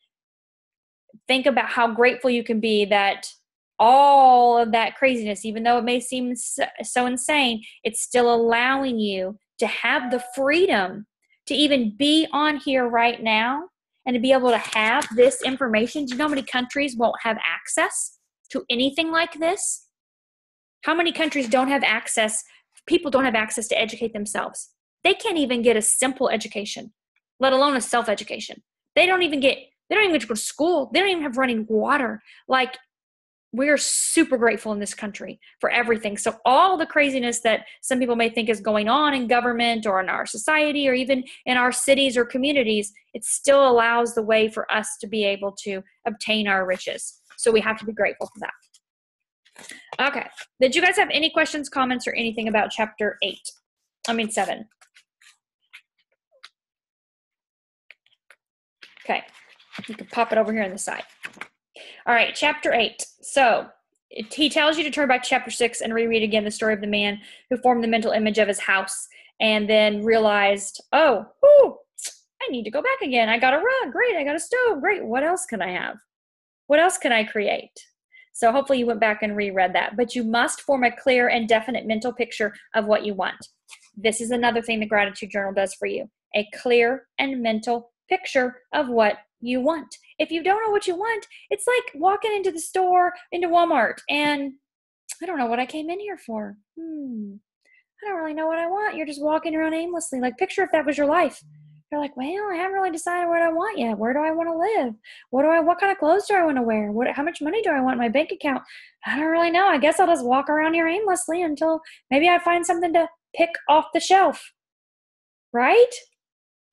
think about how grateful you can be that all of that craziness, even though it may seem so insane, it's still allowing you to have the freedom to even be on here right now and to be able to have this information. Do you know how many countries won't have access to anything like this? How many countries don't have access? People don't have access to educate themselves. They can't even get a simple education, let alone a self-education. They don't even get to go to school. They don't even have running water. Like, we're super grateful in this country for everything. So all the craziness that some people may think is going on in government or in our society or even in our cities or communities, it still allows the way for us to be able to obtain our riches. So we have to be grateful for that. Okay. Did you guys have any questions, comments, or anything about chapter 7? Okay. You can pop it over here on the side. All right, chapter 8. So he tells you to turn back to chapter 6 and reread again the story of the man who formed the mental image of his house and then realized, I need to go back again. I got a rug. Great. I got a stove. Great. What else can I have? What else can I create? So hopefully you went back and reread that. But you must form a clear and definite mental picture of what you want. This is another thing the gratitude journal does for you. A clear and mental picture of what you want. If you don't know what you want, it's like walking into the store, into Walmart, and I don't know what I came in here for. I don't really know what I want. You're just walking around aimlessly. Like, picture if that was your life. You're like, well, I haven't really decided what I want yet. Where do I want to live? What kind of clothes do I want to wear? How much money do I want in my bank account? I don't really know. I guess I'll just walk around here aimlessly until maybe I find something to pick off the shelf. Right?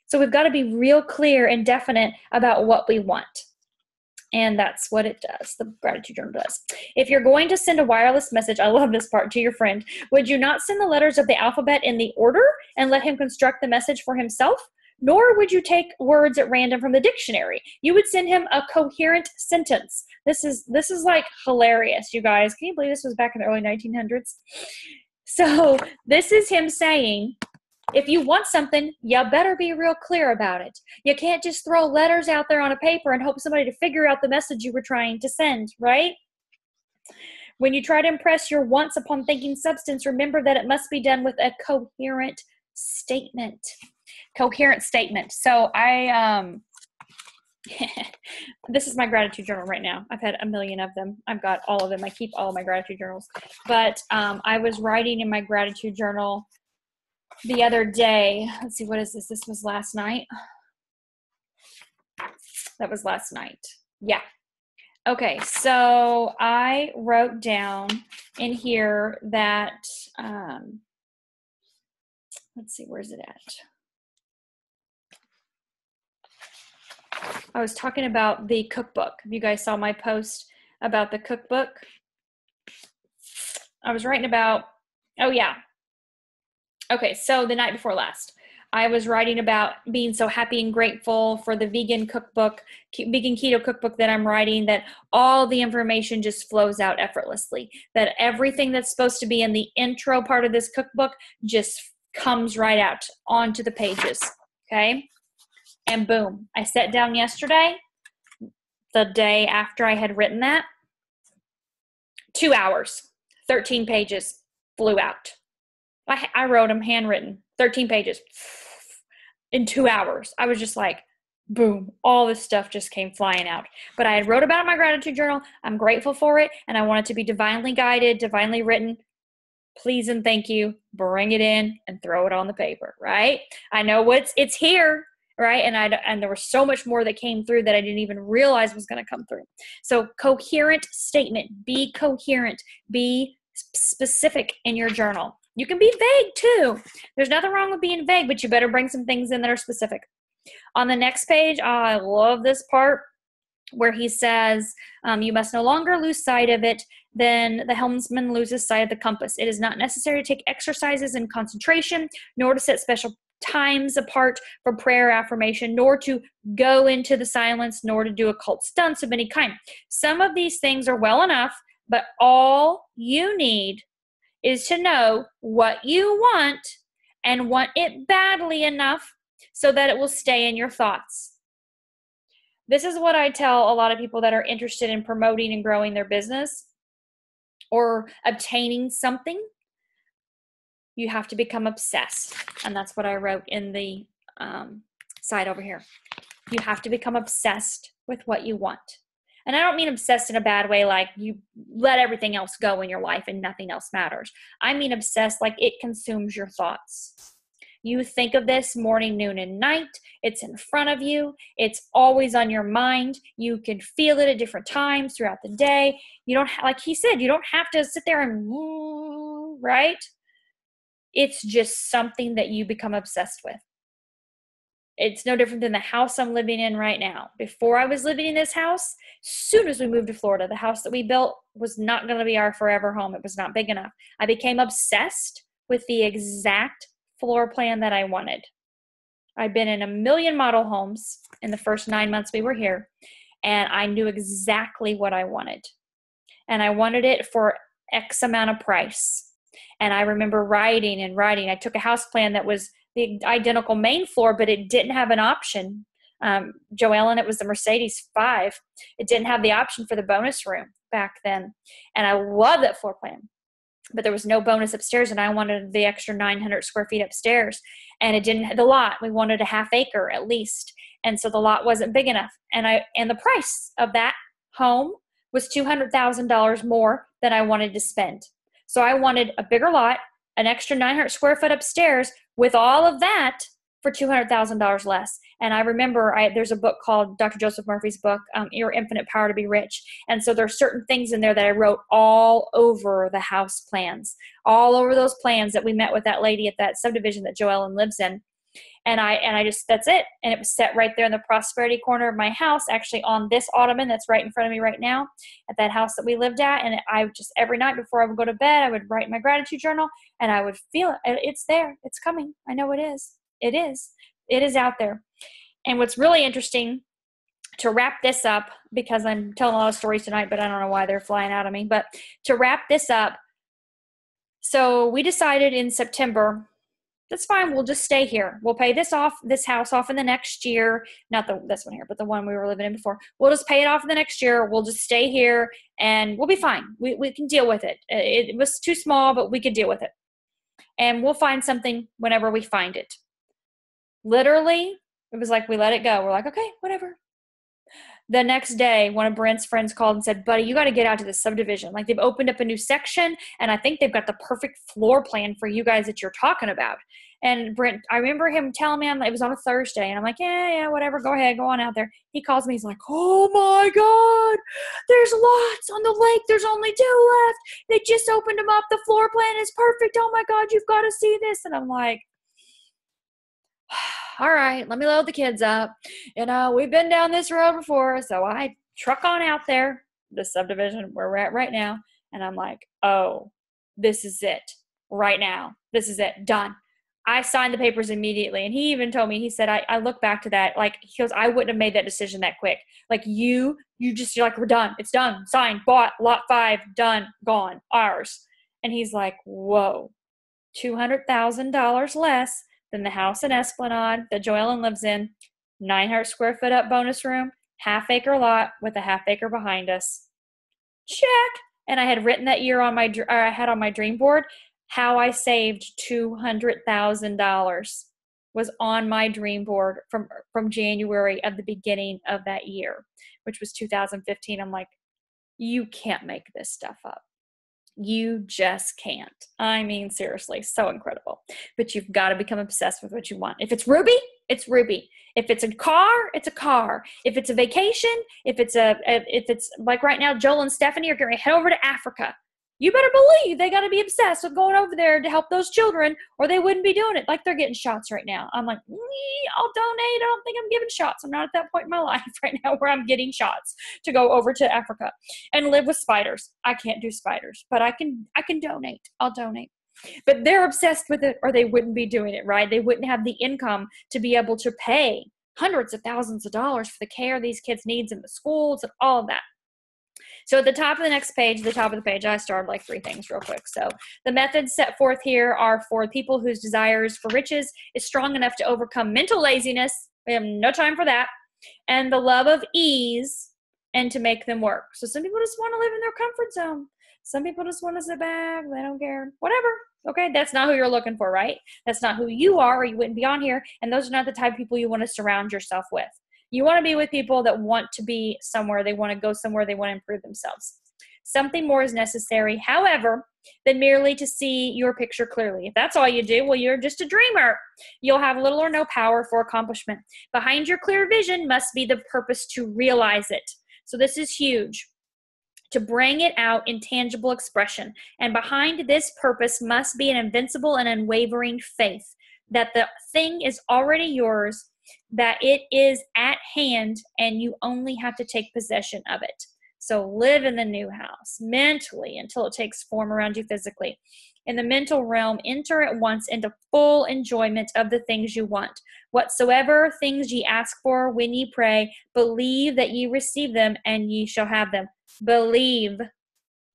So we've got to be real clear and definite about what we want. And that's what it does. The gratitude journal does. If you're going to send a wireless message, I love this part, to your friend, would you not send the letters of the alphabet in the order and let him construct the message for himself? Nor would you take words at random from the dictionary. You would send him a coherent sentence. This is like hilarious, you guys. Can you believe this was back in the early 1900s? So this is him saying, if you want something, you better be real clear about it. You can't just throw letters out there on a paper and hope somebody to figure out the message you were trying to send, right? When you try to impress your wants upon thinking substance, remember that it must be done with a coherent statement. Coherent statement. So this is my gratitude journal right now. I've had a million of them. I've got all of them. I keep all of my gratitude journals. But I was writing in my gratitude journal the other day. Let's see, what is this? This was last night. That was last night. Yeah. Okay, so I wrote down in here that, let's see, where's it at? I was talking about the cookbook. You guys saw my post about the cookbook. I was writing about, oh yeah. Okay, so the night before last, I was writing about being so happy and grateful for the vegan cookbook, vegan keto cookbook that I'm writing, that all the information just flows out effortlessly, that everything that's supposed to be in the intro part of this cookbook just comes right out onto the pages, okay? And boom, I sat down yesterday, the day after I had written that, 2 hours, 13 pages flew out. I wrote them handwritten, 13 pages in 2 hours. I was just like, boom, all this stuff just came flying out. But I had wrote about it in my gratitude journal. I'm grateful for it, and I want it to be divinely guided, divinely written. Please and thank you. Bring it in and throw it on the paper, right? I know it's here, right? And there was so much more that came through that I didn't even realize was going to come through. So coherent statement. Be coherent. Be specific in your journal. You can be vague too. There's nothing wrong with being vague, but you better bring some things in that are specific. On the next page, I love this part. where he says, you must no longer lose sight of it. Then the helmsman loses sight of the compass. It is not necessary to take exercises in concentration, nor to set special times apart for prayer affirmation, nor to go into the silence, nor to do occult stunts of any kind. Some of these things are well enough, but all you need is to know what you want and want it badly enough so that it will stay in your thoughts. This is what I tell a lot of people that are interested in promoting and growing their business or obtaining something. You have to become obsessed. And that's what I wrote in the side over here. You have to become obsessed with what you want. And I don't mean obsessed in a bad way, like you let everything else go in your life and nothing else matters. I mean obsessed like it consumes your thoughts. You think of this morning, noon, and night. It's in front of you. It's always on your mind. You can feel it at different times throughout the day. You don't, like he said, you don't have to sit there and, right? It's just something that you become obsessed with. It's no different than the house I'm living in right now. Before I was living in this house, as soon as we moved to Florida, the house that we built was not going to be our forever home. It was not big enough. I became obsessed with the exact floor plan that I wanted. I'd been in a million model homes in the first 9 months we were here, and I knew exactly what I wanted. And I wanted it for X amount of price. And I remember writing and writing. I took a house plan that was the identical main floor, but it didn't have an option. Joellen, it was the Mercedes 5. It didn't have the option for the bonus room back then. And I love that floor plan. But there was no bonus upstairs, and I wanted the extra 900 square feet upstairs. And it didn't have the lot. We wanted a half acre at least. And so the lot wasn't big enough. And the price of that home was $200,000 more than I wanted to spend. So I wanted a bigger lot, an extra 900 square foot upstairs with all of that for $200,000 less. And I remember there's a book called Dr. Joseph Murphy's book, Your Infinite Power to Be Rich. And so there's certain things in there that I wrote all over the house plans, all over those plans that we met with that lady at that subdivision that Joellen lives in. And I just, that's it. And it was set right there in the prosperity corner of my house, actually on this ottoman that's right in front of me right now at that house that we lived at. And I just, every night before I would go to bed, I would write my gratitude journal and I would feel it. It's there. It's coming. I know it is. It is. It is out there. And what's really interesting, to wrap this up, because I'm telling a lot of stories tonight, but I don't know why they're flying out of me, but to wrap this up, so we decided in September, that's fine, we'll just stay here. We'll pay this house off in the next year. Not this one here, but the one we were living in before. We'll just pay it off in the next year. We'll just stay here and we'll be fine. We can deal with it. It was too small, but we could deal with it. And we'll find something whenever we find it. Literally, it was like we let it go. We're like, okay, whatever. The next day, one of Brent's friends called and said, buddy, you got to get out to the subdivision. Like they've opened up a new section and I think they've got the perfect floor plan for you guys that you're talking about. And Brent, I remember him telling me, it was on a Thursday, and I'm like, yeah, whatever, go ahead, go on out there. He calls me, he's like, oh my God, there's lots on the lake. There's only 2 left. They just opened them up. The floor plan is perfect. Oh my God, you've got to see this. And I'm like, all right, let me load the kids up. We've been down this road before. So I truck on out there, the subdivision where we're at right now. And I'm like, oh, this is it right now. This is it. Done. I signed the papers immediately. And he even told me, he said, I look back to that. Like, he goes, I wouldn't have made that decision that quick. Like you're like, we're done. It's done. Signed, bought, lot 5, done, gone, ours. And he's like, whoa, $200,000 less than the house in Esplanade that Joellen lives in, 900 square foot up bonus room, half acre lot with a half acre behind us. Check. And I had written that year on I had on my dream board, how I saved $200,000 was on my dream board from January of the beginning of that year, which was 2015. I'm like, you can't make this stuff up. You just can't. I mean, seriously, so incredible. But you've got to become obsessed with what you want. If it's Ruby, it's Ruby. If it's a car, it's a car. If it's a vacation, if it's like right now, Joel and Stephanie are going to head over to Africa. You better believe they got to be obsessed with going over there to help those children, or they wouldn't be doing it. Like they're getting shots right now. I'm like, I'll donate. I don't think I'm giving shots. I'm not at that point in my life right now where I'm getting shots to go over to Africa and live with spiders. I can't do spiders, but I can donate. I'll donate. But they're obsessed with it, or they wouldn't be doing it, right? They wouldn't have the income to be able to pay hundreds of thousands of dollars for the care these kids needs in the schools and all of that. So at the top of the next page, the top of the page, I started like 3 things real quick. So the methods set forth here are for people whose desires for riches is strong enough to overcome mental laziness. We have no time for that. And the love of ease, and to make them work. So some people just want to live in their comfort zone. Some people just want to sit back. They don't care. Whatever. Okay, that's not who you're looking for, right? That's not who you are, or you wouldn't be on here. And those are not the type of people you want to surround yourself with. You want to be with people that want to be somewhere. They want to go somewhere. They want to improve themselves. Something more is necessary, however, than merely to see your picture clearly. If that's all you do, well, you're just a dreamer. You'll have little or no power for accomplishment. Behind your clear vision must be the purpose to realize it. So this is huge. To bring it out in tangible expression. And behind this purpose must be an invincible and unwavering faith that the thing is already yours, that it is at hand, and you only have to take possession of it. So live in the new house mentally until it takes form around you physically. In the mental realm, enter at once into full enjoyment of the things you want. Whatsoever things ye ask for when ye pray, believe that ye receive them, and ye shall have them. Believe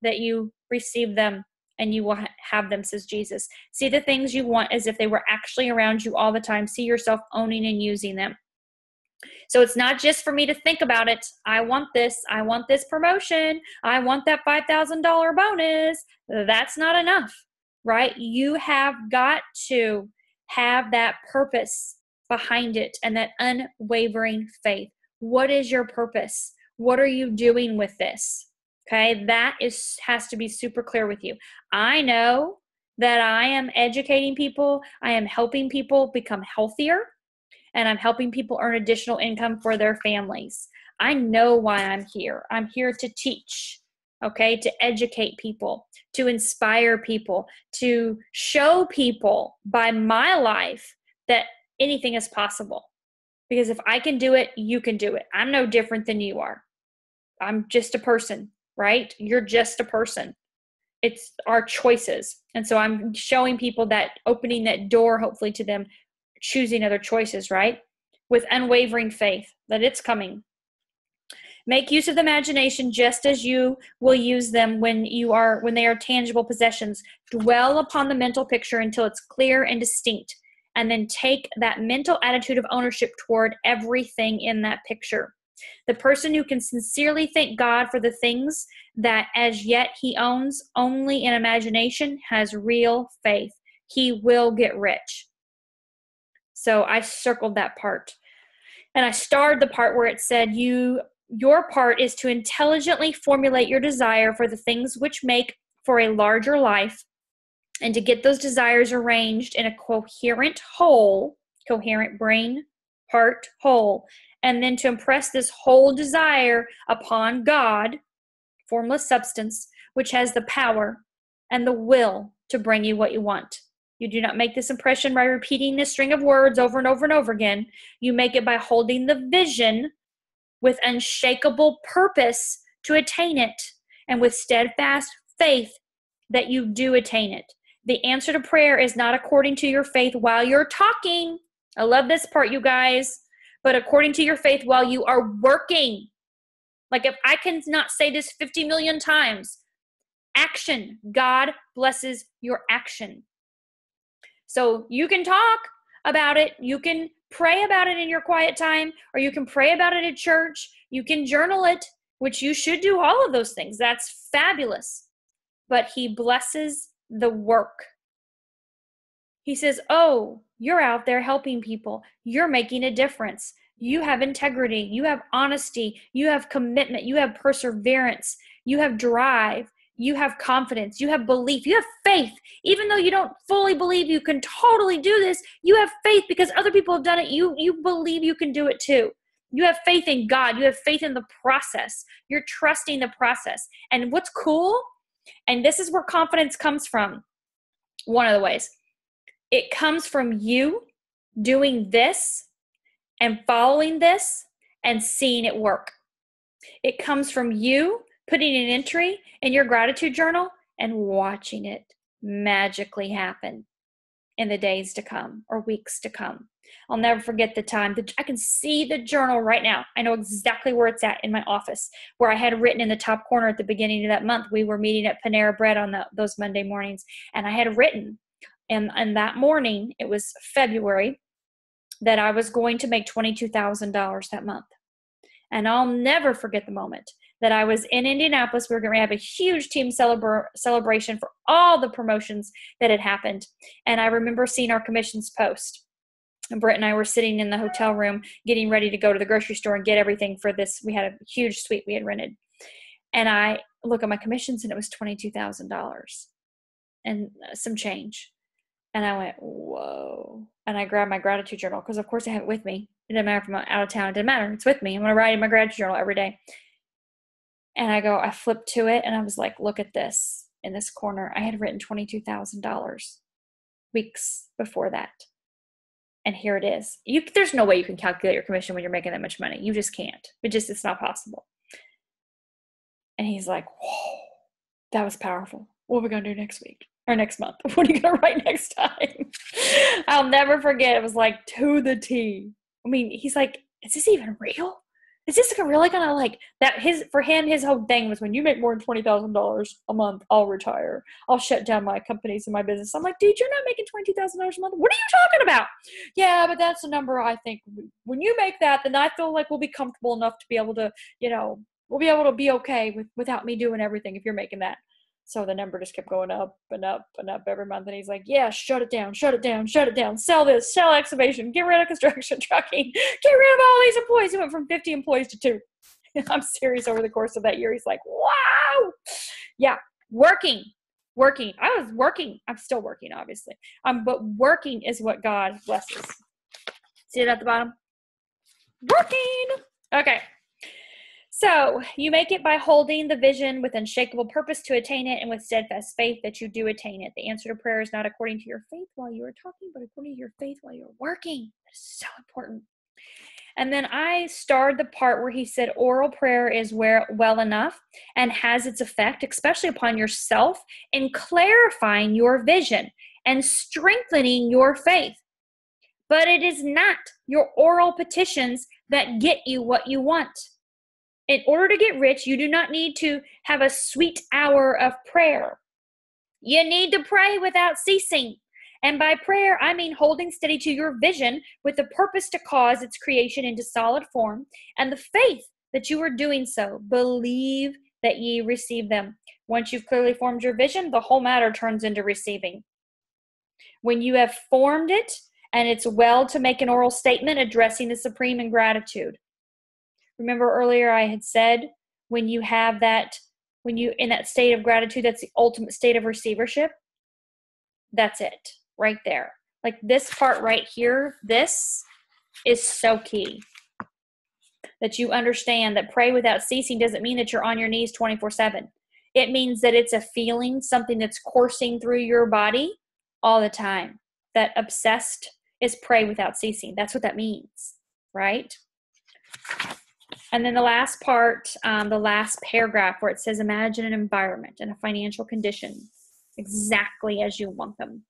that you receive them, and you will have them, says Jesus. See the things you want as if they were actually around you all the time. See yourself owning and using them. So it's not just for me to think about it. I want this promotion. I want that $5,000 bonus. That's not enough, right? You have got to have that purpose behind it and that unwavering faith. What is your purpose? What are you doing with this? Okay, that has to be super clear with you. I know that I am educating people. I am helping people become healthier, and I'm helping people earn additional income for their families. I know why I'm here. I'm here to teach, okay, to educate people, to inspire people, to show people by my life that anything is possible. Because if I can do it, you can do it. I'm no different than you are. I'm just a person, right? You're just a person. It's our choices. And so I'm showing people that, opening that door, hopefully, to them choosing other choices, right? With unwavering faith that it's coming. Make use of the imagination just as you will use them when they are tangible possessions. Dwell upon the mental picture until it's clear and distinct, and then take that mental attitude of ownership toward everything in that picture. The person who can sincerely thank God for the things that as yet he owns only in imagination has real faith. He will get rich. So I circled that part. And I starred the part where it said your part is to intelligently formulate your desire for the things which make for a larger life, and to get those desires arranged in a coherent whole, coherent brain, heart, whole, and then to impress this whole desire upon God, formless substance, which has the power and the will to bring you what you want. You do not make this impression by repeating this string of words over and over and over again. You make it by holding the vision with unshakable purpose to attain it, and with steadfast faith that you do attain it. The answer to prayer is not according to your faith while you're talking. I love this part, you guys. But according to your faith while you are working. Like, if I can not say this 50 million times, action. God blesses your action. So you can talk about it. You can pray about it in your quiet time, or you can pray about it at church. You can journal it, which you should do all of those things. That's fabulous. But he blesses the work. He says, oh, you're out there helping people. You're making a difference. You have integrity. You have honesty. You have commitment. You have perseverance. You have drive. You have confidence. You have belief. You have faith. Even though you don't fully believe you can totally do this, you have faith because other people have done it. You believe you can do it too. You have faith in God. You have faith in the process. You're trusting the process. And what's cool And this is where confidence comes from. One of the ways. It comes from you doing this and following this and seeing it work. It comes from you putting an entry in your gratitude journal and watching it magically happen in the days to come or weeks to come. I'll never forget the time that I can see the journal right now. I know exactly where it's at in my office, where I had written in the top corner at the beginning of that month. We were meeting at Panera Bread on those Monday mornings, and I had written, and that morning, it was February, that I was going to make $22,000 that month. And I'll never forget the moment that I was in Indianapolis. We were going to have a huge team celebration for all the promotions that had happened. And I remember seeing our commissions post. And Britt and I were sitting in the hotel room getting ready to go to the grocery store and get everything for this. We had a huge suite we had rented. And I look at my commissions and it was $22,000 and some change. And I went, whoa. And I grabbed my gratitude journal because, of course, I have it with me. It didn't matter if I'm out of town. It didn't matter. It's with me. I'm going to write in my gratitude journal every day. And I flipped to it and I was like, look at this. In this corner, I had written $22,000 weeks before that. And here it is. There's no way you can calculate your commission when you're making that much money. You just can't. It's not possible. And he's like, whoa, that was powerful. What are we going to do next week? Or next month? What are you going to write next time? I'll never forget. It was like to the T. I mean, he's like, is this even real? Is this really going to like that? For him, his whole thing was, when you make more than $20,000 a month, I'll retire. I'll shut down my companies and my business. I'm like, dude, you're not making $20,000 a month. What are you talking about? Yeah, but that's the number I think. When you make that, then I feel like we'll be comfortable enough to be able to, we'll be able to be okay without me doing everything if you're making that. So the number just kept going up and up and up every month. And he's like, yeah, shut it down, shut it down, shut it down. Sell this, sell excavation, get rid of construction trucking, get rid of all these employees. He went from 50 employees to 2. I'm serious. Over the course of that year, he's like, wow. Yeah, working. I was working. I'm still working, obviously. But working is what God blesses. See it at the bottom? Working. Okay. So you make it by holding the vision with unshakable purpose to attain it, and with steadfast faith that you do attain it. The answer to prayer is not according to your faith while you are talking, but according to your faith while you're working. That is so important. And then I starred the part where he said oral prayer is well enough and has its effect, especially upon yourself, in clarifying your vision and strengthening your faith. But it is not your oral petitions that get you what you want. In order to get rich, you do not need to have a sweet hour of prayer. You need to pray without ceasing. And by prayer, I mean holding steady to your vision with the purpose to cause its creation into solid form, and the faith that you are doing so. Believe that ye receive them. Once you've clearly formed your vision, the whole matter turns into receiving. When you have formed it, and it's well to make an oral statement addressing the supreme in gratitude. Remember earlier I had said, when you have that, when you in that state of gratitude, that's the ultimate state of receivership. That's it right there. Like this part right here, this is so key. That you understand that pray without ceasing doesn't mean that you're on your knees 24/7. It means that it's a feeling, something that's coursing through your body all the time. That obsessed is pray without ceasing. That's what that means, right? And then the last part, the last paragraph where it says, imagine an environment and a financial condition exactly as you want them.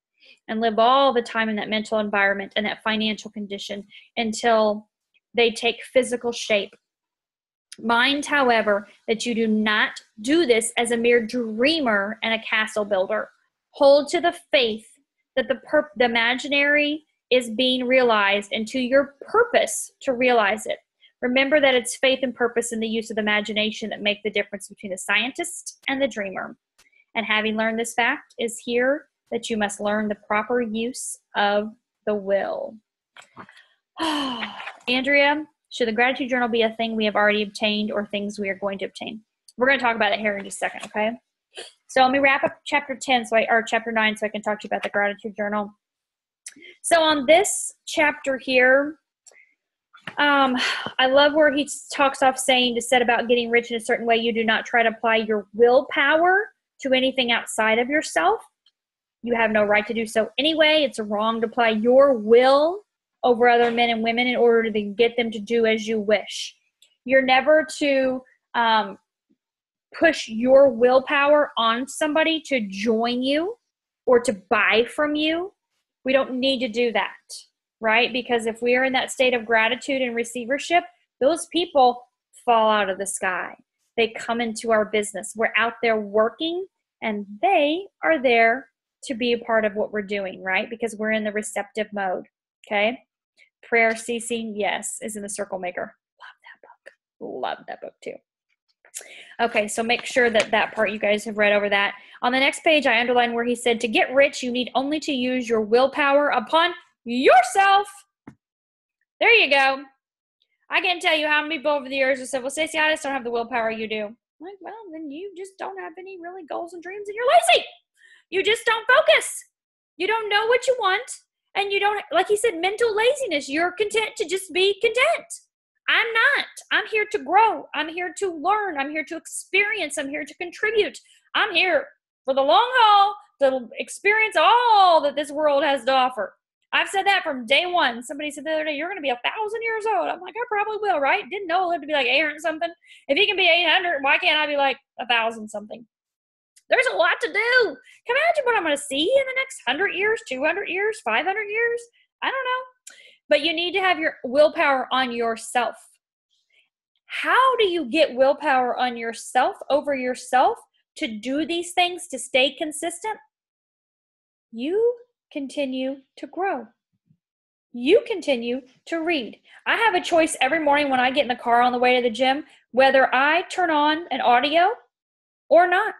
And live all the time in that mental environment and that financial condition until they take physical shape. Mind, however, that you do not do this as a mere dreamer and a castle builder. Hold to the faith that the imaginary is being realized and to your purpose to realize it. Remember that it's faith and purpose in the use of the imagination that make the difference between the scientist and the dreamer. And having learned this fact is here that you must learn the proper use of the will. Andrea, should the gratitude journal be a thing we have already obtained or things we are going to obtain? We're going to talk about it here in just a second, okay? So let me wrap up chapter 10, or chapter 9, so I can talk to you about the gratitude journal. So on this chapter here, I love where he talks off saying to set about getting rich in a certain way. You do not try to apply your willpower to anything outside of yourself. You have no right to do so anyway. It's wrong to apply your will over other men and women in order to get them to do as you wish. You're never to push your willpower on somebody to join you or to buy from you. We don't need to do that, right? Because if we are in that state of gratitude and receivership, those people fall out of the sky. They come into our business. We're out there working, and they are there to be a part of what we're doing, right? Because we're in the receptive mode, okay? Prayer ceasing, yes, is in the Circle Maker. Love that book too. Okay, so make sure that part you guys have read over that. On the next page, I underlined where he said, to get rich, you need only to use your willpower upon yourself. There you go. I can't tell you how many people over the years have said, well, Stacey, I just don't have the willpower you do. I'm like, well, then you just don't have any really goals and dreams, and you're lazy. You just don't focus. You don't know what you want, and you don't, like he said, mental laziness. You're content to just be content. I'm not. I'm here to grow. I'm here to learn. I'm here to experience. I'm here to contribute. I'm here for the long haul to experience all that this world has to offer. I've said that from day one. Somebody said the other day, you're going to be 1,000 years old. I'm like, I probably will, right? Didn't know I'll live to be like 800 something. If he can be 800, why can't I be like 1,000 something? There's a lot to do. Can you imagine what I'm going to see in the next 100 years, 200 years, 500 years? I don't know. But you need to have your willpower on yourself. How do you get willpower on yourself, over yourself, to do these things, to stay consistent? You continue to grow. You continue to read. I have a choice every morning when I get in the car on the way to the gym, whether I turn on an audio or not.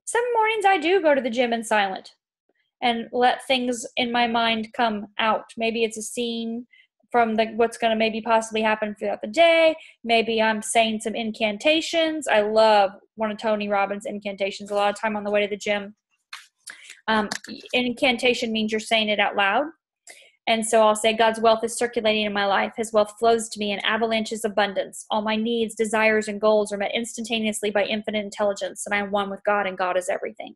Some mornings I do go to the gym in silent and let things in my mind come out. Maybe it's a scene from what's going to maybe possibly happen throughout the day. Maybe I'm saying some incantations. I love one of Tony Robbins' incantations a lot of time on the way to the gym. Incantation means you're saying it out loud. And so I'll say, God's wealth is circulating in my life. His wealth flows to me in avalanches of abundance. All my needs, desires, and goals are met instantaneously by infinite intelligence. And I'm one with God, and God is everything.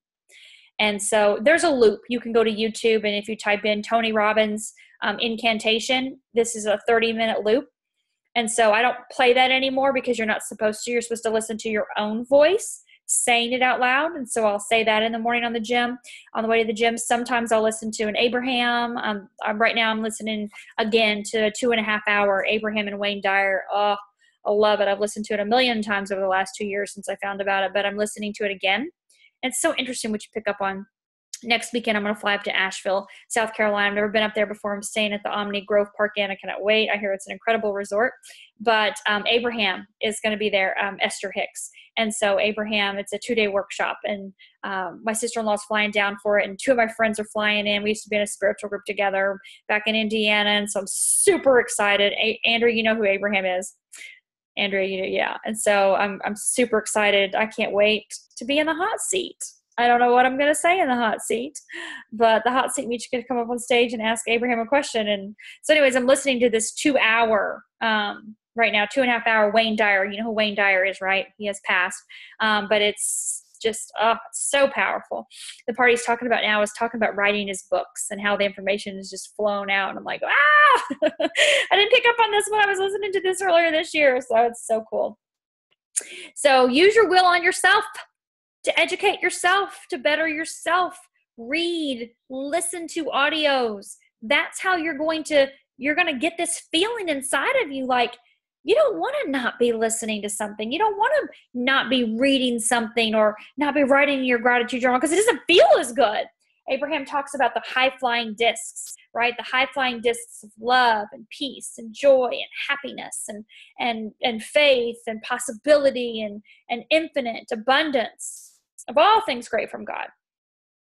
And so there's a loop. You can go to YouTube, and if you type in Tony Robbins incantation, this is a 30-minute loop. And so I don't play that anymore because you're not supposed to. You're supposed to listen to your own voice saying it out loud. And so I'll say that in the morning on the way to the gym. Sometimes I'll listen to an Abraham. Right now I'm listening again to a 2.5-hour Abraham and Wayne Dyer. Oh, I love it. I've listened to it a million times over the last 2 years since I found about it, but I'm listening to it again. And it's so interesting what you pick up on. Next weekend, I'm going to fly up to Asheville, South Carolina. I've never been up there before. I'm staying at the Omni Grove Park Inn. I cannot wait. I hear it's an incredible resort. But Abraham is going to be there, Esther Hicks. And so Abraham, it's a 2-day workshop. And my sister-in-law is flying down for it. And 2 of my friends are flying in. We used to be in a spiritual group together back in Indiana. And so I'm super excited. Andrea, you know who Abraham is. Andrea, you know, yeah. And so I'm super excited. I can't wait to be in the hot seat. I don't know what I'm going to say in the hot seat, but the hot seat means you're going to come up on stage and ask Abraham a question. And so anyways, I'm listening to this 2-hour, right now, 2.5-hour Wayne Dyer. You know who Wayne Dyer is, right? He has passed. But it's just so powerful. The part he's talking about now is talking about writing his books and how the information is just flown out. And I'm like, I didn't pick up on this when I was listening to this earlier this year. So it's so cool. So use your will on yourself. To educate yourself, to better yourself, read, listen to audios. That's how you're going to get this feeling inside of you like you don't want to not be listening to something. You don't want to not be reading something or not be writing your gratitude journal because it doesn't feel as good. Abraham talks about the high-flying discs, right? The high-flying discs of love and peace and joy and happiness and faith and possibility and infinite abundance of all things great from God,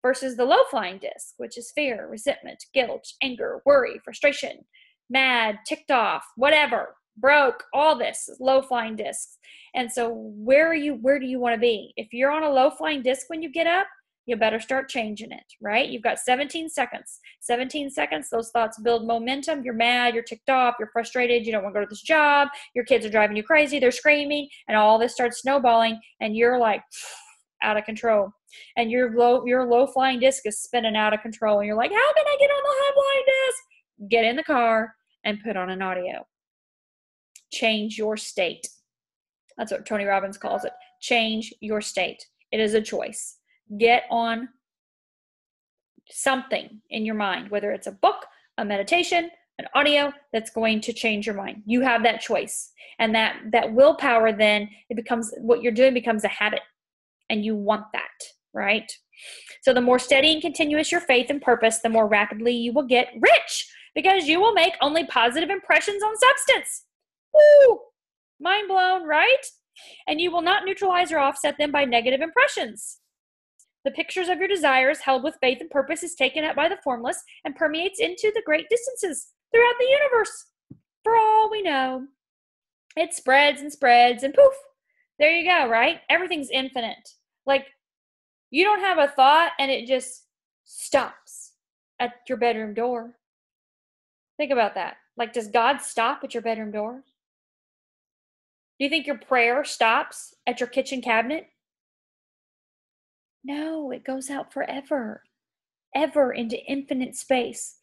versus the low-flying disc, which is fear, resentment, guilt, anger, worry, frustration, mad, ticked off, whatever, broke, all this is low-flying discs. And so where do you want to be? If you're on a low-flying disc when you get up, you better start changing it, right? You've got 17 seconds. 17 seconds, those thoughts build momentum. You're mad, you're ticked off, you're frustrated, you don't want to go to this job, your kids are driving you crazy, they're screaming, and all this starts snowballing, and you're like, out of control, and your low flying disc is spinning out of control, and you're like, how can I get on the high flying disc? Get in the car and put on an audio. Change your state. That's what Tony Robbins calls it. Change your state. It is a choice. Get on something in your mind, whether it's a book, a meditation, an audio that's going to change your mind. You have that choice. And that willpower, then it becomes, what you're doing becomes a habit, and you want that, right? So the more steady and continuous your faith and purpose, the more rapidly you will get rich, because you will make only positive impressions on substance. Woo! Mind blown, right? And you will not neutralize or offset them by negative impressions. The pictures of your desires held with faith and purpose is taken up by the formless and permeates into the great distances throughout the universe. For all we know, it spreads and spreads, and poof, there you go, right? Everything's infinite. Like, you don't have a thought and it just stops at your bedroom door. Think about that. Like, does God stop at your bedroom door? Do you think your prayer stops at your kitchen cabinet? No, it goes out forever, ever into infinite space.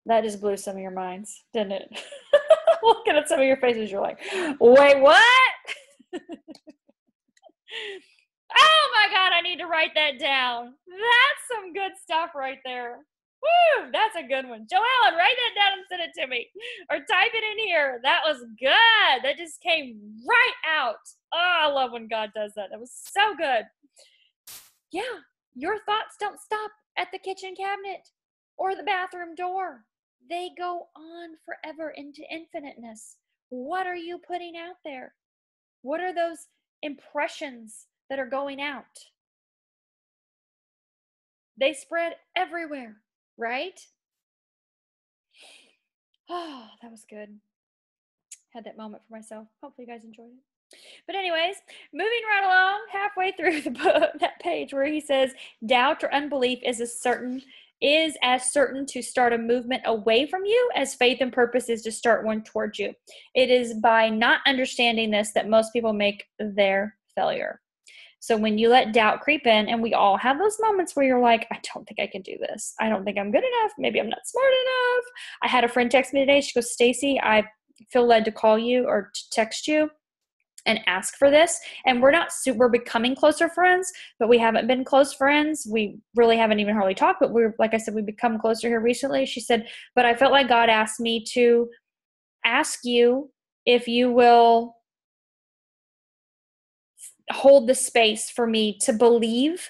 That just blew some of your minds, didn't it? Looking at some of your faces, you're like, wait, what? Oh my God, I need to write that down. That's some good stuff right there. Woo, that's a good one. Joellen, write that down and send it to me. Or type it in here. That was good. That just came right out. Oh, I love when God does that. That was so good. Yeah, your thoughts don't stop at the kitchen cabinet or the bathroom door. They go on forever into infiniteness. What are you putting out there? What are those impressions that are going out? They spread everywhere, right? Oh, that was good. Had that moment for myself. Hopefully you guys enjoyed it. But anyways, moving right along, halfway through the book, that page where he says, doubt or unbelief is as certain to start a movement away from you as faith and purpose is to start one towards you. It is by not understanding this that most people make their failure. So when you let doubt creep in, and we all have those moments where you're like, I don't think I can do this. I don't think I'm good enough. Maybe I'm not smart enough. I had a friend text me today. She goes, Stacy, I feel led to call you or to text you and ask for this. And we're becoming closer friends, but we haven't been close friends. We really haven't even hardly talked, but like I said, we've become closer here recently. She said, but I felt like God asked me to ask you if you will hold the space for me to believe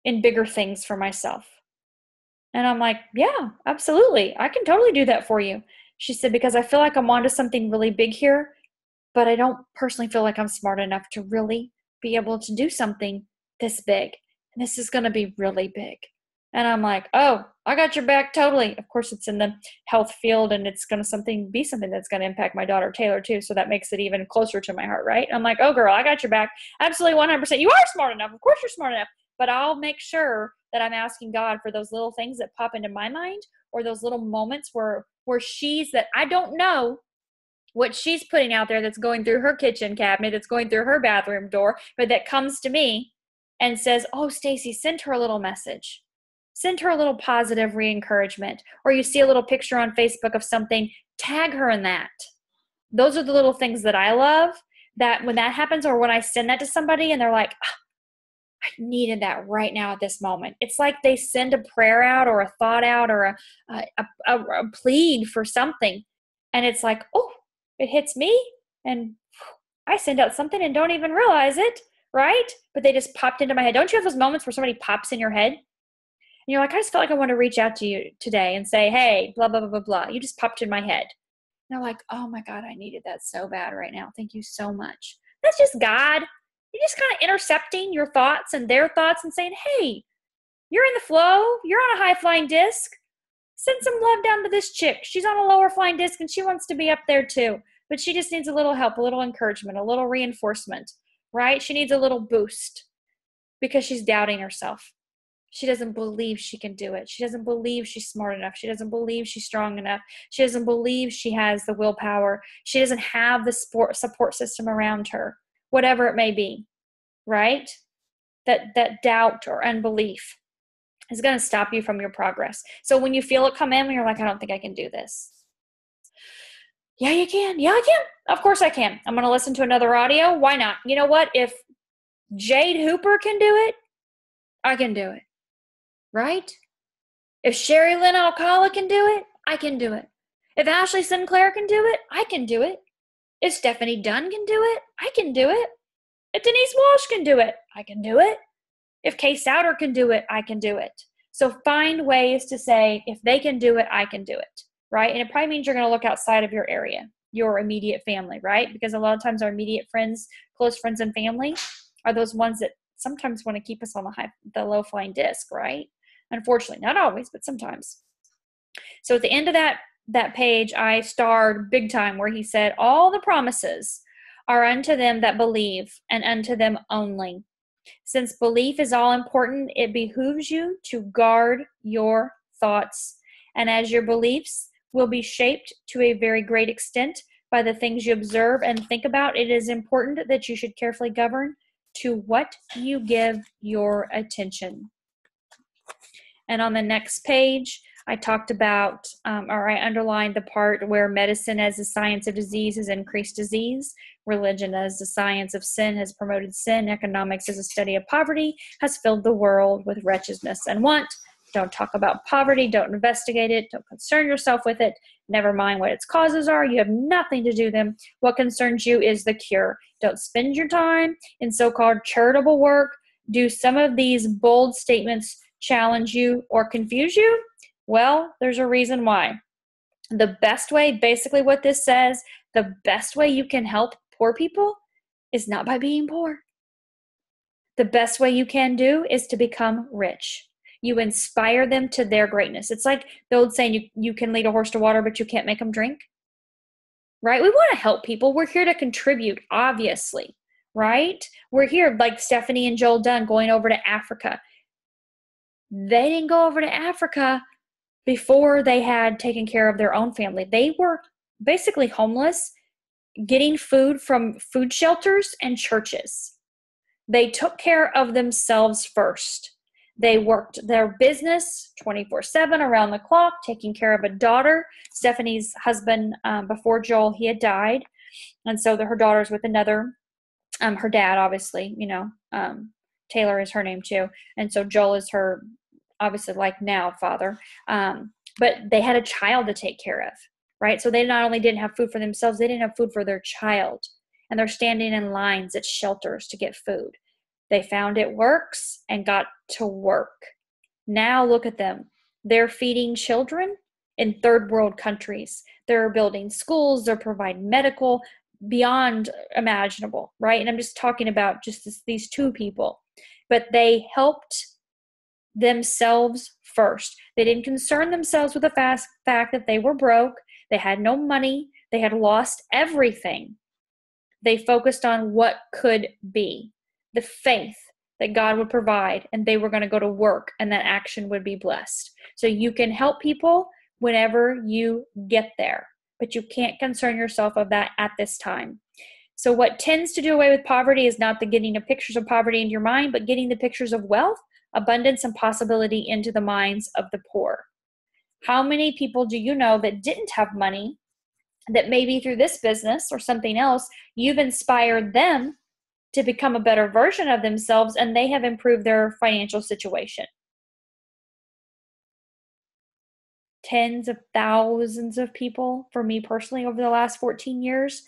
in bigger things for myself. And I'm like, yeah, absolutely. I can totally do that for you. She said, because I feel like I'm onto something really big here, but I don't personally feel like I'm smart enough to really be able to do something this big. And this is going to be really big. And I'm like, oh, I got your back totally. Of course, it's in the health field, and it's going to be something that's going to impact my daughter, Taylor, too. So that makes it even closer to my heart, right? I'm like, oh, girl, I got your back. Absolutely 100%. You are smart enough. Of course you're smart enough. But I'll make sure that I'm asking God for those little things that pop into my mind, or those little moments where that I don't know what she's putting out there that's going through her kitchen cabinet, that's going through her bathroom door, but that comes to me and says, oh, Stacy, send her a little message. Send her a little positive re-encouragement. Or you see a little picture on Facebook of something, tag her in that. Those are the little things that I love, that when that happens, or when I send that to somebody and they're like, oh, I needed that right now at this moment. It's like they send a prayer out or a thought out or a plead for something. And it's like, oh, it hits me and I send out something and don't even realize it, right? But they just popped into my head. Don't you have those moments where somebody pops in your head? And you're like, I just felt like I want to reach out to you today and say, hey, blah, blah, blah, blah, blah. You just popped in my head. And I'm like, oh my God, I needed that so bad right now. Thank you so much. That's just God. You're just kind of intercepting your thoughts and their thoughts and saying, hey, you're in the flow. You're on a high flying disc. Send some love down to this chick. She's on a lower flying disc and she wants to be up there too. But she just needs a little help, a little encouragement, a little reinforcement, right? She needs a little boost because she's doubting herself. She doesn't believe she can do it. She doesn't believe she's smart enough. She doesn't believe she's strong enough. She doesn't believe she has the willpower. She doesn't have the support system around her, whatever it may be, right? that doubt or unbelief is going to stop you from your progress. So when you feel it come in, when you're like, I don't think I can do this. Yeah, you can. Yeah, I can. Of course I can. I'm going to listen to another audio. Why not? You know what? If Jade Hooper can do it, I can do it. Right? If Sherry Lynn Alcala can do it, I can do it. If Ashley Sinclair can do it, I can do it. If Stephanie Dunn can do it, I can do it. If Denise Walsh can do it, I can do it. If Kay Souter can do it, I can do it. So find ways to say, if they can do it, I can do it, right? And it probably means you're going to look outside of your area, your immediate family, right? Because a lot of times our immediate friends, close friends and family are those ones that sometimes want to keep us on the low-flying disc, right? Unfortunately, not always, but sometimes. So at the end of that page, I starred big time where he said, all the promises are unto them that believe, and unto them only. Since belief is all important, it behooves you to guard your thoughts. And as your beliefs will be shaped to a very great extent by the things you observe and think about, it is important that you should carefully govern to what you give your attention. And on the next page, I talked about, or I underlined the part where medicine as the science of disease has increased disease, religion as the science of sin has promoted sin, economics as a study of poverty has filled the world with wretchedness and want. Don't talk about poverty, don't investigate it, don't concern yourself with it, never mind what its causes are, you have nothing to do them. What concerns you is the cure. Don't spend your time in so-called charitable work. Do some of these bold statements challenge you or confuse you? Well, there's a reason why. The best way, basically what this says, the best way you can help poor people is not by being poor. The best way you can do is to become rich. You inspire them to their greatness. It's like the old saying, you can lead a horse to water, but you can't make them drink. Right? We want to help people. We're here to contribute, obviously. Right? We're here like Stephanie and Joel Dunn going over to Africa. They didn't go over to Africa before they had taken care of their own family. They were basically homeless, getting food from food shelters and churches. They took care of themselves first. They worked their business 24/7 around the clock, taking care of a daughter. Stephanie's husband, before Joel, he had died. And so her daughter's with another, her dad, obviously, Taylor is her name too. And so Joel is her, obviously, like now, father. But they had a child to take care of, right? So they not only didn't have food for themselves, they didn't have food for their child. And they're standing in lines at shelters to get food. They found it works and got to work. Now look at them. They're feeding children in third world countries. They're building schools. They're providing medical beyond imaginable, right? And I'm just talking about just these two people. But they helped themselves first. They didn't concern themselves with the fact that they were broke. They had no money. They had lost everything. They focused on what could be, the faith that God would provide, and they were going to go to work, and that action would be blessed. So you can help people whenever you get there, but you can't concern yourself of that at this time. So what tends to do away with poverty is not the getting of pictures of poverty into your mind, but getting the pictures of wealth, abundance, and possibility into the minds of the poor. How many people do you know that didn't have money, that maybe through this business or something else, you've inspired them to become a better version of themselves, and they have improved their financial situation? Tens of thousands of people, for me personally, over the last 14 years.